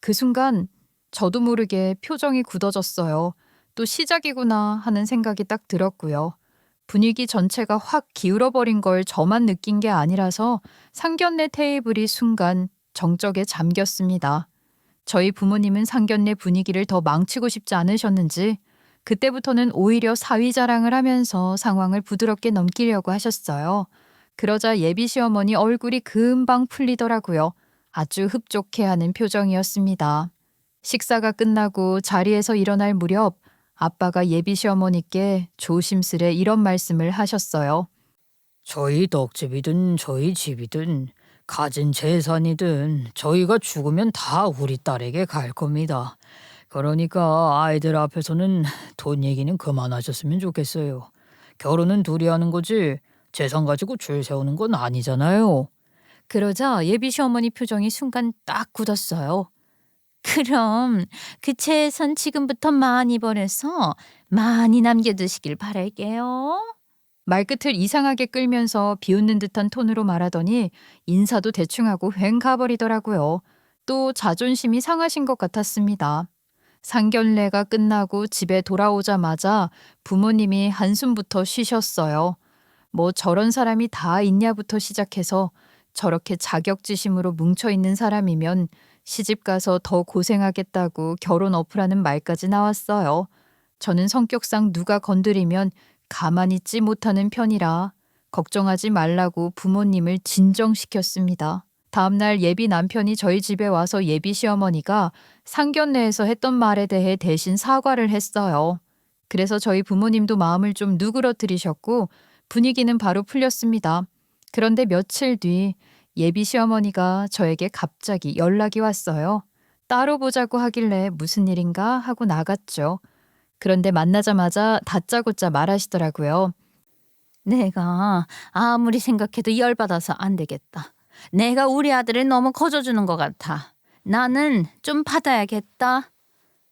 그 순간 저도 모르게 표정이 굳어졌어요. 또 시작이구나 하는 생각이 딱 들었고요. 분위기 전체가 확 기울어버린 걸 저만 느낀 게 아니라서 상견례 테이블이 순간 정적에 잠겼습니다. 저희 부모님은 상견례 분위기를 더 망치고 싶지 않으셨는지 그때부터는 오히려 사위 자랑을 하면서 상황을 부드럽게 넘기려고 하셨어요. 그러자 예비 시어머니 얼굴이 금방 풀리더라고요. 아주 흡족해하는 표정이었습니다. 식사가 끝나고 자리에서 일어날 무렵 아빠가 예비 시어머니께 조심스레 이런 말씀을 하셨어요. 저희 떡집이든 저희 집이든 가진 재산이든 저희가 죽으면 다 우리 딸에게 갈 겁니다. 그러니까 아이들 앞에서는 돈 얘기는 그만하셨으면 좋겠어요. 결혼은 둘이 하는 거지 재산 가지고 줄 세우는 건 아니잖아요. 그러자 예비 시어머니 표정이 순간 딱 굳었어요. 그럼 그 재산 지금부터 많이 벌어서 많이 남겨두시길 바랄게요. 말끝을 이상하게 끌면서 비웃는 듯한 톤으로 말하더니 인사도 대충 하고 휑 가버리더라고요. 또 자존심이 상하신 것 같았습니다. 상견례가 끝나고 집에 돌아오자마자 부모님이 한숨부터 쉬셨어요. 뭐 저런 사람이 다 있냐부터 시작해서 저렇게 자격지심으로 뭉쳐있는 사람이면 시집가서 더 고생하겠다고 결혼 어프라는 말까지 나왔어요. 저는 성격상 누가 건드리면 가만히 있지 못하는 편이라 걱정하지 말라고 부모님을 진정시켰습니다. 다음날 예비 남편이 저희 집에 와서 예비 시어머니가 상견례에서 했던 말에 대해 대신 사과를 했어요. 그래서 저희 부모님도 마음을 좀 누그러뜨리셨고 분위기는 바로 풀렸습니다. 그런데 며칠 뒤 예비 시어머니가 저에게 갑자기 연락이 왔어요. 따로 보자고 하길래 무슨 일인가 하고 나갔죠. 그런데 만나자마자 다짜고짜 말하시더라고요. 내가 아무리 생각해도 열받아서 안 되겠다. 내가 우리 아들을 너무 거저주는 것 같아. 나는 좀 받아야겠다.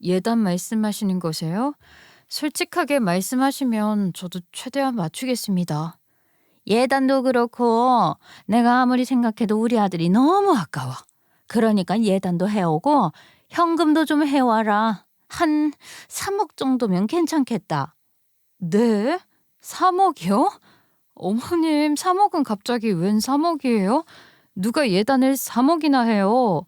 예단 말씀하시는 거세요? 솔직하게 말씀하시면 저도 최대한 맞추겠습니다. 예단도 그렇고 내가 아무리 생각해도 우리 아들이 너무 아까워. 그러니까 예단도 해오고 현금도 좀 해와라. 한 3억 정도면 괜찮겠다. 네? 3억이요? 어머님, 3억은 갑자기 웬 3억이에요? 누가 예단을 3억이나 해요?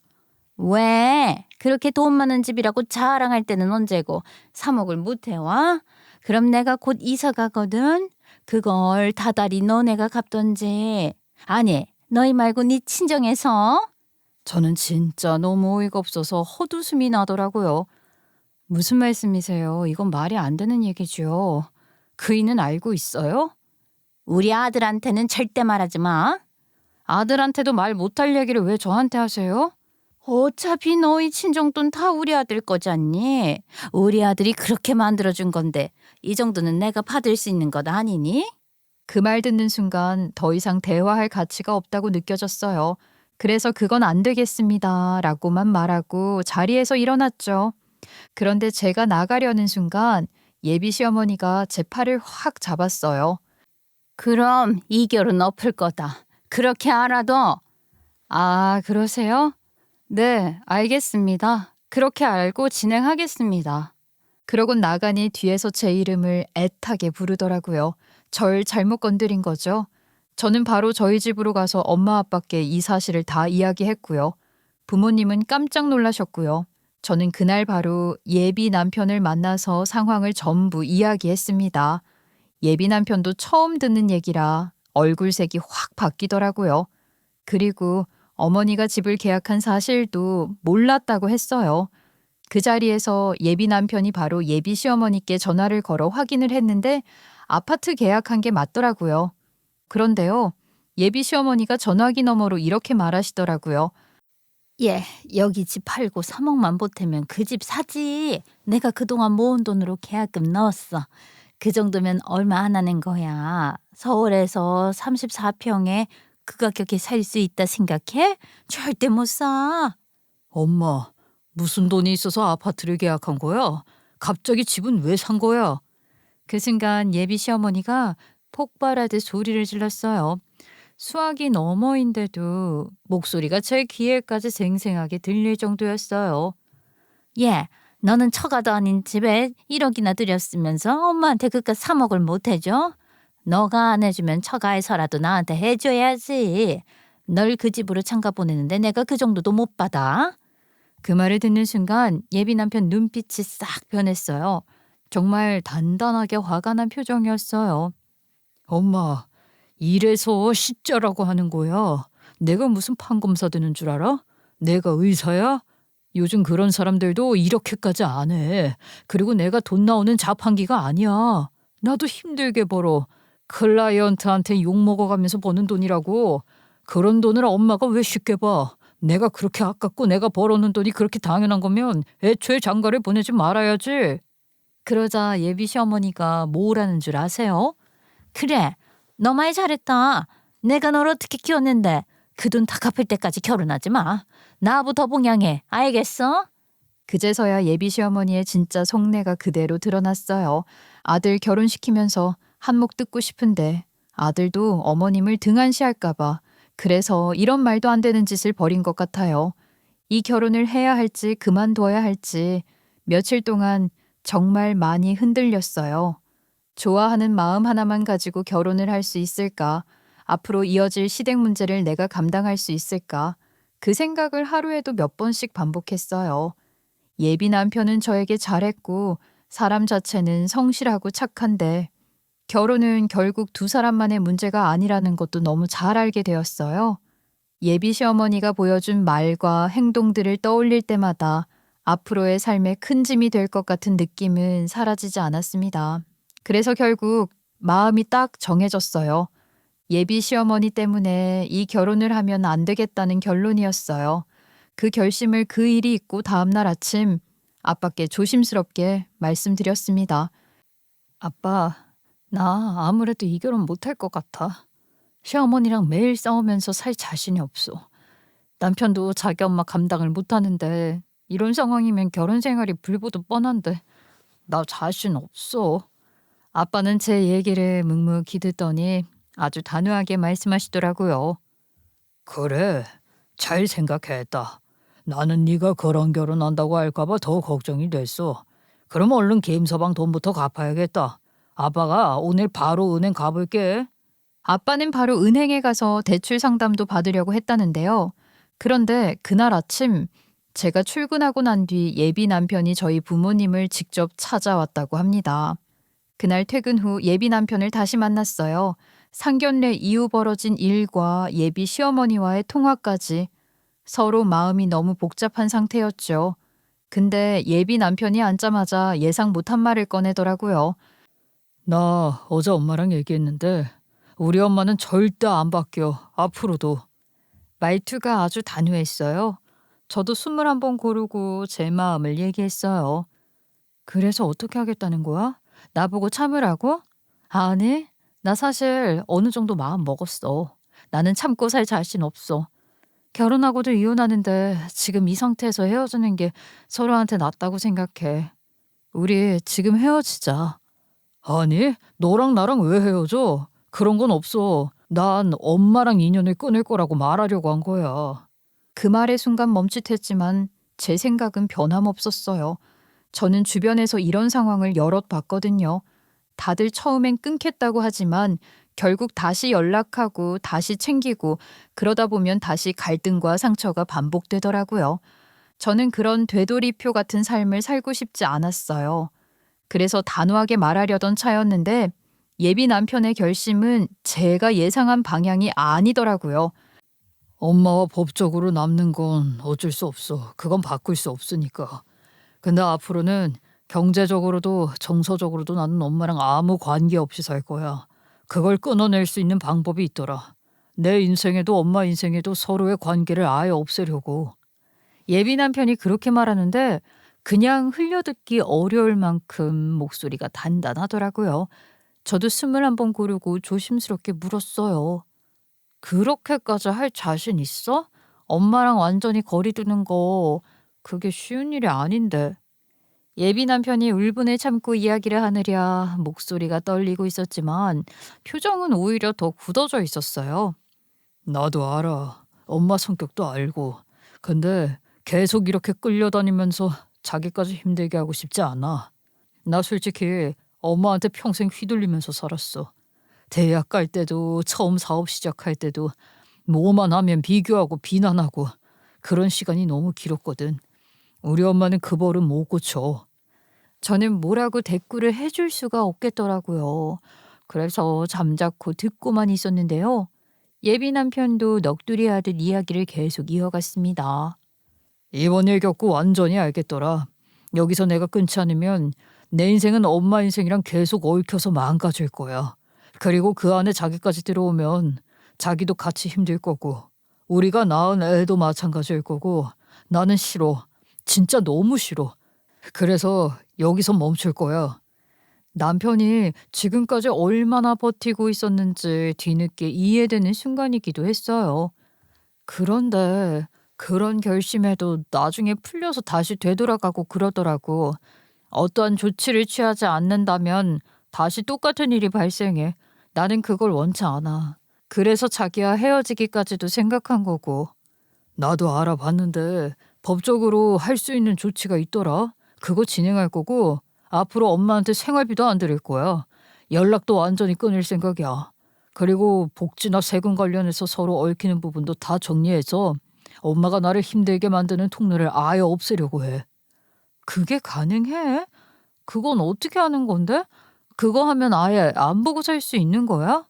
왜? 그렇게 돈 많은 집이라고 자랑할 때는 언제고 3억을 못 해와? 그럼 내가 곧 이사 가거든. 그걸 다달이 너네가 갚던지. 아니, 너희 말고 네 친정에서. 저는 진짜 너무 어이가 없어서 헛웃음이 나더라고요. 무슨 말씀이세요? 이건 말이 안 되는 얘기죠. 그이는 알고 있어요? 우리 아들한테는 절대 말하지 마. 아들한테도 말 못할 얘기를 왜 저한테 하세요? 어차피 너희 친정돈 다 우리 아들 거잖니. 우리 아들이 그렇게 만들어준 건데 이 정도는 내가 받을 수 있는 것 아니니? 그 말 듣는 순간 더 이상 대화할 가치가 없다고 느껴졌어요. 그래서 그건 안 되겠습니다. 라고만 말하고 자리에서 일어났죠. 그런데 제가 나가려는 순간 예비 시어머니가 제 팔을 확 잡았어요. 그럼 이 결혼 엎을 거다. 그렇게 알아도. 아, 그러세요? 네, 알겠습니다. 그렇게 알고 진행하겠습니다. 그러곤 나가니 뒤에서 제 이름을 애타게 부르더라고요. 절 잘못 건드린 거죠. 저는 바로 저희 집으로 가서 엄마 아빠께 이 사실을 다 이야기했고요. 부모님은 깜짝 놀라셨고요. 저는 그날 바로 예비 남편을 만나서 상황을 전부 이야기했습니다. 예비 남편도 처음 듣는 얘기라 얼굴색이 확 바뀌더라고요. 그리고 어머니가 집을 계약한 사실도 몰랐다고 했어요. 그 자리에서 예비 남편이 바로 예비 시어머니께 전화를 걸어 확인을 했는데 아파트 계약한 게 맞더라고요. 그런데요, 예비 시어머니가 전화기 너머로 이렇게 말하시더라고요. 예, 여기 집 팔고 3억만 보태면 그 집 사지. 내가 그동안 모은 돈으로 계약금 넣었어. 그 정도면 얼마 안 하는 거야. 서울에서 34평에 그 가격에 살 수 있다 생각해? 절대 못 사. 엄마, 무슨 돈이 있어서 아파트를 계약한 거야? 갑자기 집은 왜 산 거야? 그 순간 예비 시어머니가 폭발하듯 소리를 질렀어요. 수학이 너머인데도 목소리가 제 귀에까지 생생하게 들릴 정도였어요. 예, 너는 처가도 아닌 집에 1억이나 들였으면서 엄마한테 그깟 3억을 못 해줘? 너가 안 해주면 처가에서라도 나한테 해줘야지. 널 그 집으로 장가 보내는데 내가 그 정도도 못 받아? 그 말을 듣는 순간 예비 남편 눈빛이 싹 변했어요. 정말 단단하게 화가 난 표정이었어요. 엄마, 이래서 시자라고 하는 거야. 내가 무슨 판검사 되는 줄 알아? 내가 의사야? 요즘 그런 사람들도 이렇게까지 안 해. 그리고 내가 돈 나오는 자판기가 아니야. 나도 힘들게 벌어. 클라이언트한테 욕먹어가면서 버는 돈이라고. 그런 돈을 엄마가 왜 쉽게 봐? 내가 그렇게 아깝고 내가 벌어놓은 돈이 그렇게 당연한 거면 애초에 장가를 보내지 말아야지. 그러자 예비 시어머니가 뭐라는 줄 아세요? 그래, 너 말 잘했다. 내가 널 어떻게 키웠는데 그 돈 다 갚을 때까지 결혼하지 마. 나부터 봉양해. 알겠어? 그제서야 예비 시어머니의 진짜 속내가 그대로 드러났어요. 아들 결혼시키면서 한몫 듣고 싶은데 아들도 어머님을 등한시할까봐 그래서 이런 말도 안 되는 짓을 벌인 것 같아요. 이 결혼을 해야 할지 그만둬야 할지 며칠 동안 정말 많이 흔들렸어요. 좋아하는 마음 하나만 가지고 결혼을 할 수 있을까? 앞으로 이어질 시댁 문제를 내가 감당할 수 있을까? 그 생각을 하루에도 몇 번씩 반복했어요. 예비 남편은 저에게 잘했고 사람 자체는 성실하고 착한데 결혼은 결국 두 사람만의 문제가 아니라는 것도 너무 잘 알게 되었어요. 예비 시어머니가 보여준 말과 행동들을 떠올릴 때마다 앞으로의 삶에 큰 짐이 될 것 같은 느낌은 사라지지 않았습니다. 그래서 결국 마음이 딱 정해졌어요. 예비 시어머니 때문에 이 결혼을 하면 안 되겠다는 결론이었어요. 그 결심을 그 일이 있고 다음날 아침 아빠께 조심스럽게 말씀드렸습니다. 아빠, 나 아무래도 이 결혼 못할 것 같아. 시어머니랑 매일 싸우면서 살 자신이 없어. 남편도 자기 엄마 감당을 못하는데 이런 상황이면 결혼 생활이 불보듯 뻔한데 나 자신 없어. 아빠는 제 얘기를 묵묵히 듣더니 아주 단호하게 말씀하시더라고요. 그래, 잘 생각했다. 나는 네가 그런 결혼한다고 할까봐 더 걱정이 됐어. 그럼 얼른 개임서방 돈부터 갚아야겠다. 아빠가 오늘 바로 은행 가볼게. 아빠는 바로 은행에 가서 대출 상담도 받으려고 했다는데요. 그런데 그날 아침 제가 출근하고 난 뒤 예비 남편이 저희 부모님을 직접 찾아왔다고 합니다. 그날 퇴근 후 예비 남편을 다시 만났어요. 상견례 이후 벌어진 일과 예비 시어머니와의 통화까지 서로 마음이 너무 복잡한 상태였죠. 근데 예비 남편이 앉자마자 예상 못한 말을 꺼내더라고요. 나 어제 엄마랑 얘기했는데 우리 엄마는 절대 안 바뀌어. 앞으로도. 말투가 아주 단호했어요. 저도 21번 고르고 제 마음을 얘기했어요. 그래서 어떻게 하겠다는 거야? 나보고 참으라고? 아니, 나 사실 어느 정도 마음 먹었어. 나는 참고 살 자신 없어. 결혼하고도 이혼하는데 지금 이 상태에서 헤어지는 게 서로한테 낫다고 생각해. 우리 지금 헤어지자. 아니, 너랑 나랑 왜 헤어져? 그런 건 없어. 난 엄마랑 인연을 끊을 거라고 말하려고 한 거야. 그 말의 순간 멈칫했지만 제 생각은 변함없었어요. 저는 주변에서 이런 상황을 여럿 봤거든요. 다들 처음엔 끊겠다고 하지만 결국 다시 연락하고 다시 챙기고 그러다 보면 다시 갈등과 상처가 반복되더라고요. 저는 그런 되돌이표 같은 삶을 살고 싶지 않았어요. 그래서 단호하게 말하려던 차였는데 예비 남편의 결심은 제가 예상한 방향이 아니더라고요. 엄마와 법적으로 남는 건 어쩔 수 없어. 그건 바꿀 수 없으니까. 근데 앞으로는 경제적으로도 정서적으로도 나는 엄마랑 아무 관계 없이 살 거야. 그걸 끊어낼 수 있는 방법이 있더라. 내 인생에도 엄마 인생에도 서로의 관계를 아예 없애려고. 예비 남편이 그렇게 말하는데 그냥 흘려듣기 어려울 만큼 목소리가 단단하더라고요. 저도 숨을 한번 고르고 조심스럽게 물었어요. 그렇게까지 할 자신 있어? 엄마랑 완전히 거리 두는 거 그게 쉬운 일이 아닌데. 예비 남편이 울분을 참고 이야기를 하느랴 목소리가 떨리고 있었지만 표정은 오히려 더 굳어져 있었어요. 나도 알아. 엄마 성격도 알고. 근데 계속 이렇게 끌려다니면서 자기까지 힘들게 하고 싶지 않아. 나 솔직히 엄마한테 평생 휘둘리면서 살았어. 대학 갈 때도 처음 사업 시작할 때도 뭐만 하면 비교하고 비난하고 그런 시간이 너무 길었거든. 우리 엄마는 그 버릇 못 고쳐. 저는 뭐라고 대꾸를 해줄 수가 없겠더라고요. 그래서 잠자코 듣고만 있었는데요. 예비 남편도 넋두리 하듯 이야기를 계속 이어갔습니다. 이번 일 겪고 완전히 알겠더라. 여기서 내가 끊지 않으면 내 인생은 엄마 인생이랑 계속 얽혀서 망가질 거야. 그리고 그 안에 자기까지 들어오면 자기도 같이 힘들 거고 우리가 낳은 애도 마찬가지일 거고 나는 싫어. 진짜 너무 싫어. 그래서 여기서 멈출 거야. 남편이 지금까지 얼마나 버티고 있었는지 뒤늦게 이해되는 순간이기도 했어요. 그런데 그런 결심에도 나중에 풀려서 다시 되돌아가고 그러더라고. 어떠한 조치를 취하지 않는다면 다시 똑같은 일이 발생해. 나는 그걸 원치 않아. 그래서 자기와 헤어지기까지도 생각한 거고. 나도 알아봤는데 법적으로 할 수 있는 조치가 있더라. 그거 진행할 거고 앞으로 엄마한테 생활비도 안 드릴 거야. 연락도 완전히 끊을 생각이야. 그리고 복지나 세금 관련해서 서로 얽히는 부분도 다 정리해서 엄마가 나를 힘들게 만드는 통로를 아예 없애려고 해. 그게 가능해? 그건 어떻게 하는 건데? 그거 하면 아예 안 보고 살 수 있는 거야?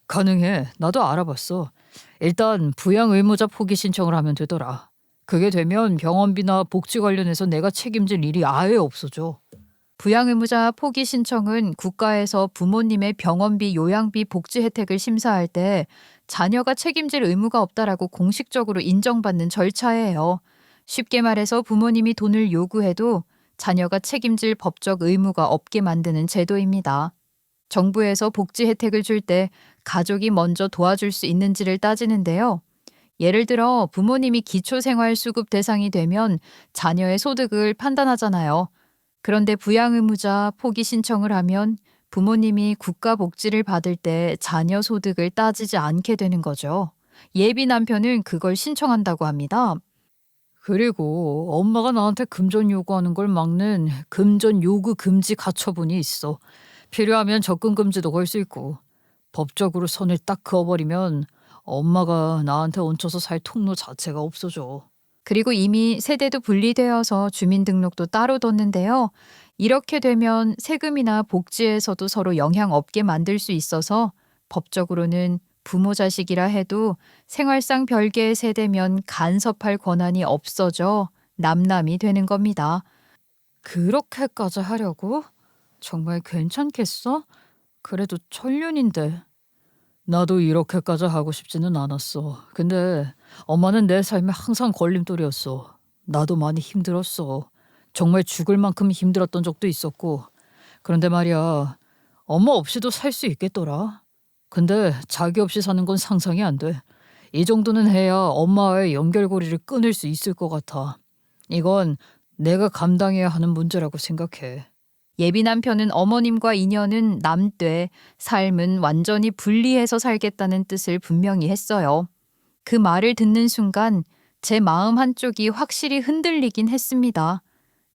가능해. 나도 알아봤어. 일단 부양 의무자 포기 신청을 하면 되더라. 그게 되면 병원비나 복지 관련해서 내가 책임질 일이 아예 없어져. 부양의무자 포기 신청은 국가에서 부모님의 병원비, 요양비, 복지 혜택을 심사할 때 자녀가 책임질 의무가 없다라고 공식적으로 인정받는 절차예요. 쉽게 말해서 부모님이 돈을 요구해도 자녀가 책임질 법적 의무가 없게 만드는 제도입니다. 정부에서 복지 혜택을 줄 때 가족이 먼저 도와줄 수 있는지를 따지는데요. 예를 들어 부모님이 기초생활수급 대상이 되면 자녀의 소득을 판단하잖아요. 그런데 부양의무자 포기 신청을 하면 부모님이 국가복지를 받을 때 자녀 소득을 따지지 않게 되는 거죠. 예비 남편은 그걸 신청한다고 합니다. 그리고 엄마가 나한테 금전 요구하는 걸 막는 금전 요구 금지 가처분이 있어. 필요하면 접근 금지도 걸 수 있고. 법적으로 선을 딱 그어버리면 엄마가 나한테 얹혀서 살 통로 자체가 없어져. 그리고 이미 세대도 분리되어서 주민등록도 따로 뒀는데요. 이렇게 되면 세금이나 복지에서도 서로 영향 없게 만들 수 있어서 법적으로는 부모 자식이라 해도 생활상 별개의 세대면 간섭할 권한이 없어져 남남이 되는 겁니다. 그렇게까지 하려고? 정말 괜찮겠어? 그래도 천륜인데. 나도 이렇게까지 하고 싶지는 않았어. 근데 엄마는 내 삶에 항상 걸림돌이었어. 나도 많이 힘들었어. 정말 죽을 만큼 힘들었던 적도 있었고. 그런데 말이야, 엄마 없이도 살 수 있겠더라. 근데 자기 없이 사는 건 상상이 안 돼. 이 정도는 해야 엄마와의 연결고리를 끊을 수 있을 것 같아. 이건 내가 감당해야 하는 문제라고 생각해. 예비 남편은 어머님과 인연은 남되, 삶은 완전히 분리해서 살겠다는 뜻을 분명히 했어요. 그 말을 듣는 순간 제 마음 한쪽이 확실히 흔들리긴 했습니다.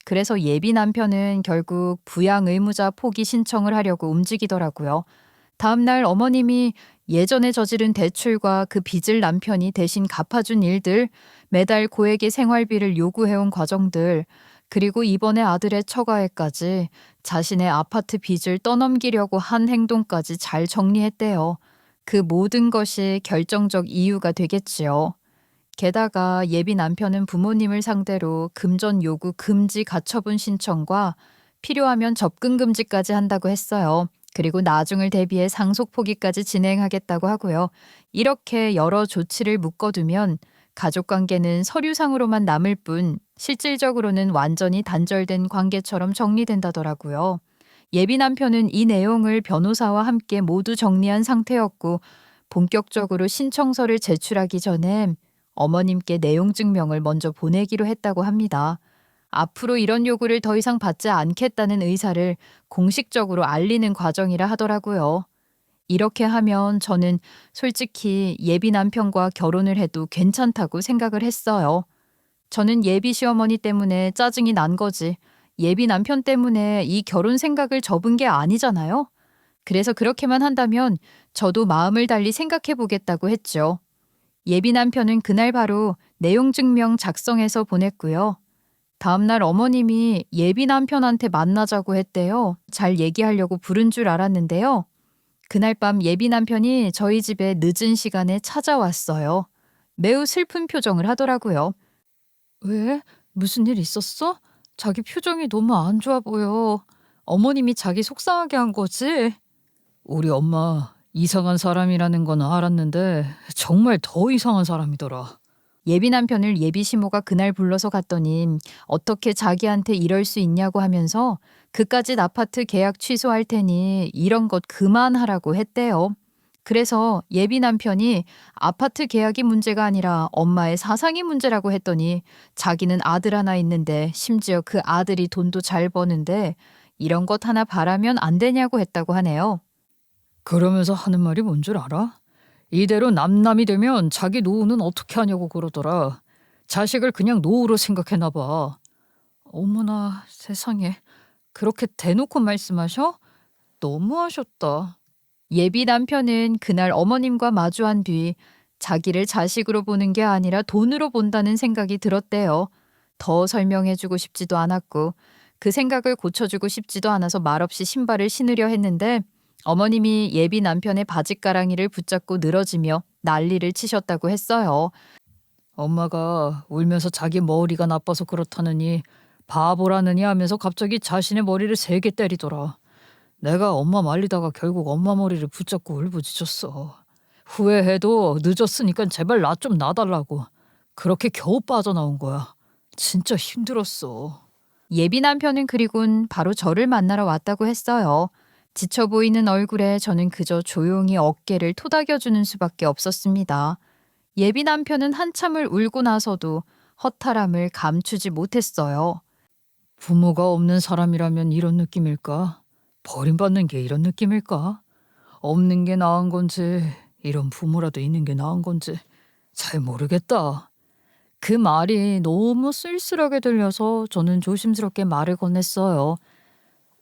그래서 예비 남편은 결국 부양 의무자 포기 신청을 하려고 움직이더라고요. 다음 날 어머님이 예전에 저지른 대출과 그 빚을 남편이 대신 갚아준 일들, 매달 고액의 생활비를 요구해온 과정들, 그리고 이번에 아들의 처가에까지 자신의 아파트 빚을 떠넘기려고 한 행동까지 잘 정리했대요. 그 모든 것이 결정적 이유가 되겠지요. 게다가 예비 남편은 부모님을 상대로 금전 요구 금지 가처분 신청과 필요하면 접근 금지까지 한다고 했어요. 그리고 나중을 대비해 상속 포기까지 진행하겠다고 하고요. 이렇게 여러 조치를 묶어두면 가족관계는 서류상으로만 남을 뿐 실질적으로는 완전히 단절된 관계처럼 정리된다더라고요. 예비 남편은 이 내용을 변호사와 함께 모두 정리한 상태였고 본격적으로 신청서를 제출하기 전에 어머님께 내용 증명을 먼저 보내기로 했다고 합니다. 앞으로 이런 요구를 더 이상 받지 않겠다는 의사를 공식적으로 알리는 과정이라 하더라고요. 이렇게 하면 저는 솔직히 예비 남편과 결혼을 해도 괜찮다고 생각을 했어요. 저는 예비 시어머니 때문에 짜증이 난 거지. 예비 남편 때문에 이 결혼 생각을 접은 게 아니잖아요. 그래서 그렇게만 한다면 저도 마음을 달리 생각해 보겠다고 했죠. 예비 남편은 그날 바로 내용 증명 작성해서 보냈고요. 다음날 어머님이 예비 남편한테 만나자고 했대요. 잘 얘기하려고 부른 줄 알았는데요. 그날 밤 예비 남편이 저희 집에 늦은 시간에 찾아왔어요. 매우 슬픈 표정을 하더라고요. 왜? 무슨 일 있었어? 자기 표정이 너무 안 좋아 보여. 어머님이 자기 속상하게 한 거지? 우리 엄마 이상한 사람이라는 건 알았는데 정말 더 이상한 사람이더라. 예비 남편을 예비 시모가 그날 불러서 갔더니 어떻게 자기한테 이럴 수 있냐고 하면서 그까짓 아파트 계약 취소할 테니 이런 것 그만하라고 했대요. 그래서 예비 남편이 아파트 계약이 문제가 아니라 엄마의 사상이 문제라고 했더니 자기는 아들 하나 있는데 심지어 그 아들이 돈도 잘 버는데 이런 것 하나 바라면 안 되냐고 했다고 하네요. 그러면서 하는 말이 뭔 줄 알아? 이대로 남남이 되면 자기 노후는 어떻게 하냐고 그러더라. 자식을 그냥 노후로 생각했나 봐. 어머나 세상에 그렇게 대놓고 말씀하셔? 너무하셨다. 예비 남편은 그날 어머님과 마주한 뒤 자기를 자식으로 보는 게 아니라 돈으로 본다는 생각이 들었대요. 더 설명해주고 싶지도 않았고 그 생각을 고쳐주고 싶지도 않아서 말없이 신발을 신으려 했는데 어머님이 예비 남편의 바짓가랑이를 붙잡고 늘어지며 난리를 치셨다고 했어요. 엄마가 울면서 자기 머리가 나빠서 그렇다느니 바보라느니 하면서 갑자기 자신의 머리를 세게 때리더라. 내가 엄마 말리다가 결국 엄마 머리를 붙잡고 울부짖었어. 후회해도 늦었으니까 제발 나 좀 놔달라고. 그렇게 겨우 빠져나온 거야. 진짜 힘들었어. 예비 남편은 그리곤 바로 저를 만나러 왔다고 했어요. 지쳐 보이는 얼굴에 저는 그저 조용히 어깨를 토닥여주는 수밖에 없었습니다. 예비 남편은 한참을 울고 나서도 허탈함을 감추지 못했어요. 부모가 없는 사람이라면 이런 느낌일까? 버림받는 게 이런 느낌일까? 없는 게 나은 건지 이런 부모라도 있는 게 나은 건지 잘 모르겠다. 그 말이 너무 쓸쓸하게 들려서 저는 조심스럽게 말을 건넸어요.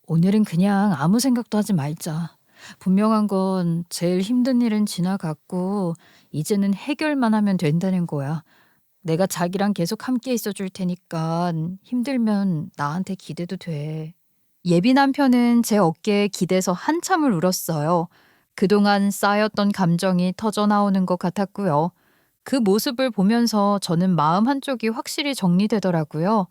오늘은 그냥 아무 생각도 하지 말자. 분명한 건 제일 힘든 일은 지나갔고 이제는 해결만 하면 된다는 거야. 내가 자기랑 계속 함께 있어 줄 테니까 힘들면 나한테 기대도 돼. 예비 남편은 제 어깨에 기대서 한참을 울었어요. 그동안 쌓였던 감정이 터져 나오는 것 같았고요. 그 모습을 보면서 저는 마음 한쪽이 확실히 정리되더라고요.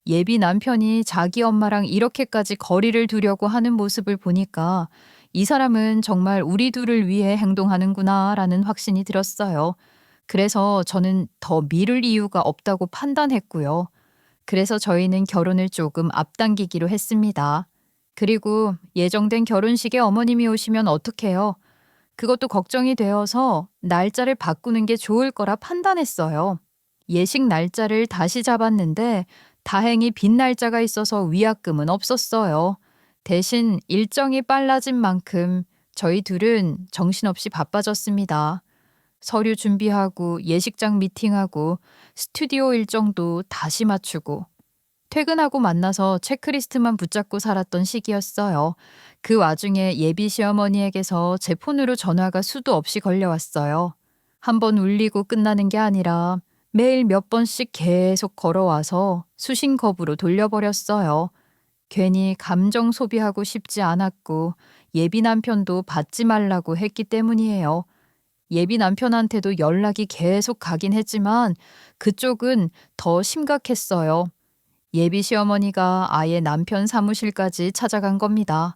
예비 남편이 자기 엄마랑 이렇게까지 거리를 두려고 하는 모습을 보니까 이 사람은 정말 우리 둘을 위해 행동하는구나라는 확신이 들었어요. 그래서 저는 더 미룰 이유가 없다고 판단했고요. 그래서 저희는 결혼을 조금 앞당기기로 했습니다. 그리고 예정된 결혼식에 어머님이 오시면 어떡해요? 그것도 걱정이 되어서 날짜를 바꾸는 게 좋을 거라 판단했어요. 예식 날짜를 다시 잡았는데 다행히 빈 날짜가 있어서 위약금은 없었어요. 대신 일정이 빨라진 만큼 저희 둘은 정신없이 바빠졌습니다. 서류 준비하고 예식장 미팅하고 스튜디오 일정도 다시 맞추고 퇴근하고 만나서 체크리스트만 붙잡고 살았던 시기였어요. 그 와중에 예비 시어머니에게서 제 폰으로 전화가 수도 없이 걸려왔어요. 한 번 울리고 끝나는 게 아니라 매일 몇 번씩 계속 걸어와서 수신겁으로 돌려버렸어요. 괜히 감정 소비하고 싶지 않았고 예비 남편도 받지 말라고 했기 때문이에요. 예비 남편한테도 연락이 계속 가긴 했지만 그쪽은 더 심각했어요. 예비 시어머니가 아예 남편 사무실까지 찾아간 겁니다.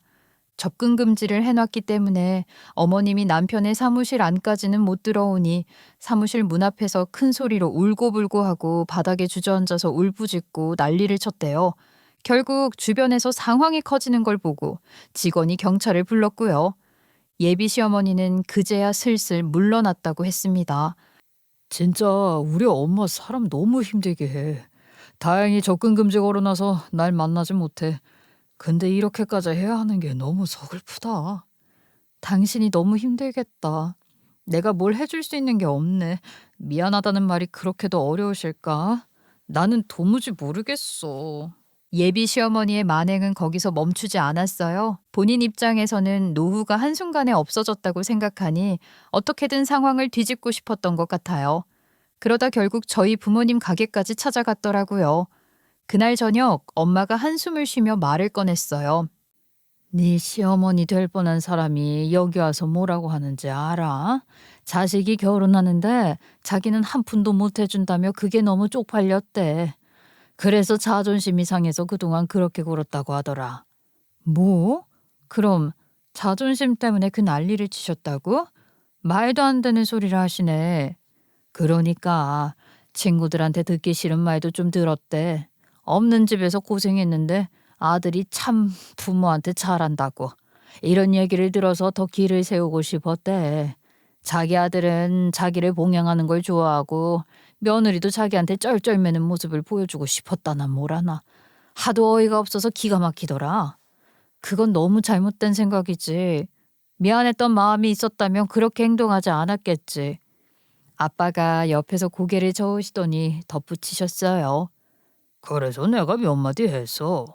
접근 금지를 해놨기 때문에 어머님이 남편의 사무실 안까지는 못 들어오니 사무실 문 앞에서 큰 소리로 울고불고 하고 바닥에 주저앉아서 울부짖고 난리를 쳤대요. 결국 주변에서 상황이 커지는 걸 보고 직원이 경찰을 불렀고요. 예비 시어머니는 그제야 슬슬 물러났다고 했습니다. 진짜 우리 엄마 사람 너무 힘들게 해. 다행히 접근 금지 걸어놔서 날 만나지 못해. 근데 이렇게까지 해야 하는 게 너무 서글프다. 당신이 너무 힘들겠다. 내가 뭘 해줄 수 있는 게 없네. 미안하다는 말이 그렇게도 어려우실까? 나는 도무지 모르겠어. 예비 시어머니의 만행은 거기서 멈추지 않았어요. 본인 입장에서는 노후가 한순간에 없어졌다고 생각하니 어떻게든 상황을 뒤집고 싶었던 것 같아요. 그러다 결국 저희 부모님 가게까지 찾아갔더라고요. 그날 저녁 엄마가 한숨을 쉬며 말을 꺼냈어요. 네 시어머니 될 뻔한 사람이 여기 와서 뭐라고 하는지 알아? 자식이 결혼하는데 자기는 한 푼도 못 해준다며 그게 너무 쪽팔렸대. 그래서 자존심이 상해서 그동안 그렇게 굴었다고 하더라. 뭐? 그럼 자존심 때문에 그 난리를 치셨다고? 말도 안 되는 소리를 하시네. 그러니까 친구들한테 듣기 싫은 말도 좀 들었대. 없는 집에서 고생했는데 아들이 참 부모한테 잘한다고. 이런 얘기를 들어서 더 기를 세우고 싶었대. 자기 아들은 자기를 봉양하는 걸 좋아하고 며느리도 자기한테 쩔쩔매는 모습을 보여주고 싶었다나 뭐라나. 하도 어이가 없어서 기가 막히더라. 그건 너무 잘못된 생각이지. 미안했던 마음이 있었다면 그렇게 행동하지 않았겠지. 아빠가 옆에서 고개를 저으시더니 덧붙이셨어요. 그래서 내가 몇 마디 했어.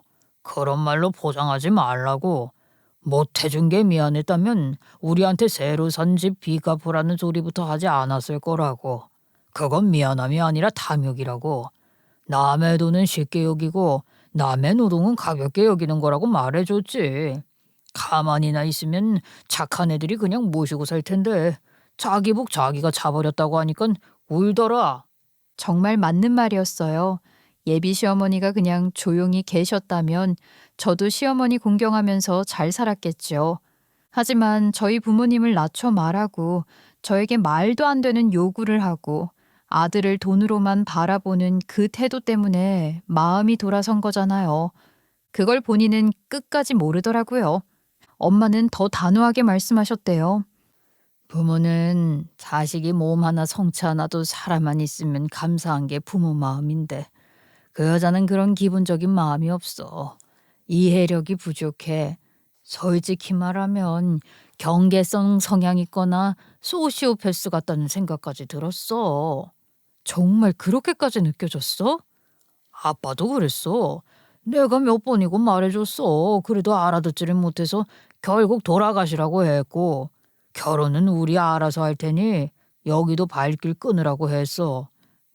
그런 말로 포장하지 말라고. 못 해준 게 미안했다면 우리한테 새로 산 집 비갚으라는 소리부터 하지 않았을 거라고. 그건 미안함이 아니라 탐욕이라고. 남의 돈은 쉽게 여기고 남의 노동은 가볍게 여기는 거라고 말해줬지. 가만히나 있으면 착한 애들이 그냥 모시고 살 텐데 자기 복 자기가 차버렸다고 하니까 울더라. 정말 맞는 말이었어요. 예비 시어머니가 그냥 조용히 계셨다면 저도 시어머니 공경하면서 잘 살았겠죠. 하지만 저희 부모님을 낮춰 말하고 저에게 말도 안 되는 요구를 하고 아들을 돈으로만 바라보는 그 태도 때문에 마음이 돌아선 거잖아요. 그걸 본인은 끝까지 모르더라고요. 엄마는 더 단호하게 말씀하셨대요. 부모는 자식이 몸 하나 성체 하나도 살아만 있으면 감사한 게 부모 마음인데 그 여자는 그런 기본적인 마음이 없어. 이해력이 부족해. 솔직히 말하면 경계성 성향 있거나 소시오패스 같다는 생각까지 들었어. 정말 그렇게까지 느껴졌어? 아빠도 그랬어. 내가 몇 번이고 말해줬어. 그래도 알아듣지를 못해서 결국 돌아가시라고 했고 결혼은 우리 알아서 할 테니 여기도 발길 끊으라고 했어.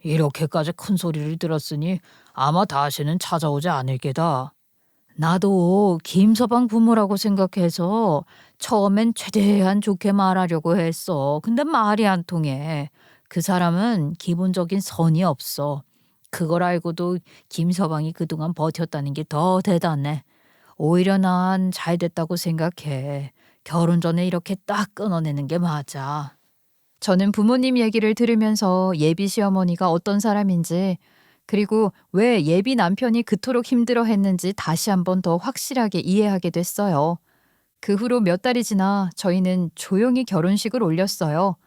이렇게까지 큰 소리를 들었으니 아마 다시는 찾아오지 않을 게다. 나도 김서방 부모라고 생각해서 처음엔 최대한 좋게 말하려고 했어. 근데 말이 안 통해. 그 사람은 기본적인 선이 없어. 그걸 알고도 김서방이 그동안 버텼다는 게 더 대단해. 오히려 난 잘 됐다고 생각해. 결혼 전에 이렇게 딱 끊어내는 게 맞아. 저는 부모님 얘기를 들으면서 예비 시어머니가 어떤 사람인지 그리고 왜 예비 남편이 그토록 힘들어했는지 다시 한번 더 확실하게 이해하게 됐어요. 그 후로 몇 달이 지나 저희는 조용히 결혼식을 올렸어요.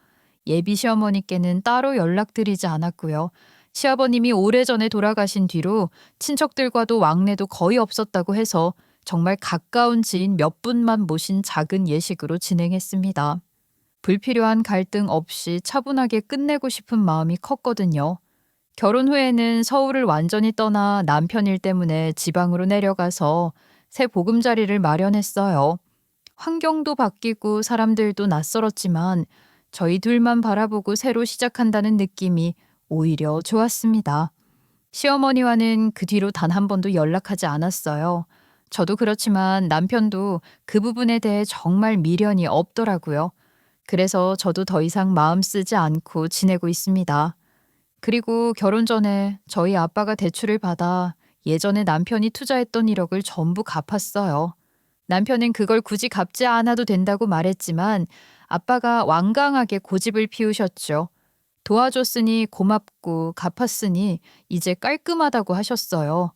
예비 시어머니께는 따로 연락드리지 않았고요. 시아버님이 오래전에 돌아가신 뒤로 친척들과도 왕래도 거의 없었다고 해서 정말 가까운 지인 몇 분만 모신 작은 예식으로 진행했습니다. 불필요한 갈등 없이 차분하게 끝내고 싶은 마음이 컸거든요. 결혼 후에는 서울을 완전히 떠나 남편 일 때문에 지방으로 내려가서 새 보금자리를 마련했어요. 환경도 바뀌고 사람들도 낯설었지만 저희 둘만 바라보고 새로 시작한다는 느낌이 오히려 좋았습니다. 시어머니와는 그 뒤로 단 한 번도 연락하지 않았어요. 저도 그렇지만 남편도 그 부분에 대해 정말 미련이 없더라고요. 그래서 저도 더 이상 마음 쓰지 않고 지내고 있습니다. 그리고 결혼 전에 저희 아빠가 대출을 받아 예전에 남편이 투자했던 1억을 전부 갚았어요. 남편은 그걸 굳이 갚지 않아도 된다고 말했지만 아빠가 완강하게 고집을 피우셨죠. 도와줬으니 고맙고 갚았으니 이제 깔끔하다고 하셨어요.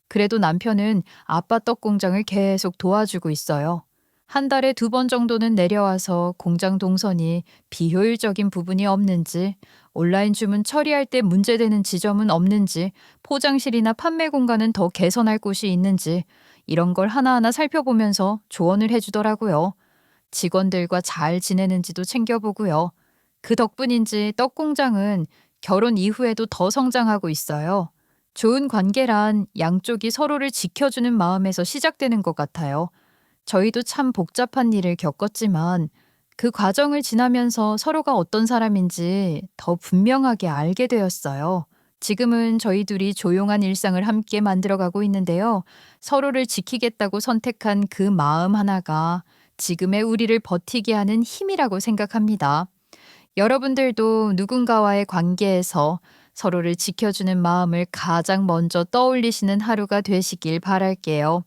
그래도 남편은 아빠 떡 공장을 계속 도와주고 있어요. 한 달에 2번 정도는 내려와서 공장 동선이 비효율적인 부분이 없는지, 온라인 주문 처리할 때 문제되는 지점은 없는지, 포장실이나 판매 공간은 더 개선할 곳이 있는지 이런 걸 하나하나 살펴보면서 조언을 해주더라고요. 직원들과 잘 지내는지도 챙겨보고요. 그 덕분인지 떡 공장은 결혼 이후에도 더 성장하고 있어요. 좋은 관계란 양쪽이 서로를 지켜주는 마음에서 시작되는 것 같아요. 저희도 참 복잡한 일을 겪었지만 그 과정을 지나면서 서로가 어떤 사람인지 더 분명하게 알게 되었어요. 지금은 저희 둘이 조용한 일상을 함께 만들어가고 있는데요. 서로를 지키겠다고 선택한 그 마음 하나가 지금의 우리를 버티게 하는 힘이라고 생각합니다. 여러분들도 누군가와의 관계에서 서로를 지켜주는 마음을 가장 먼저 떠올리시는 하루가 되시길 바랄게요.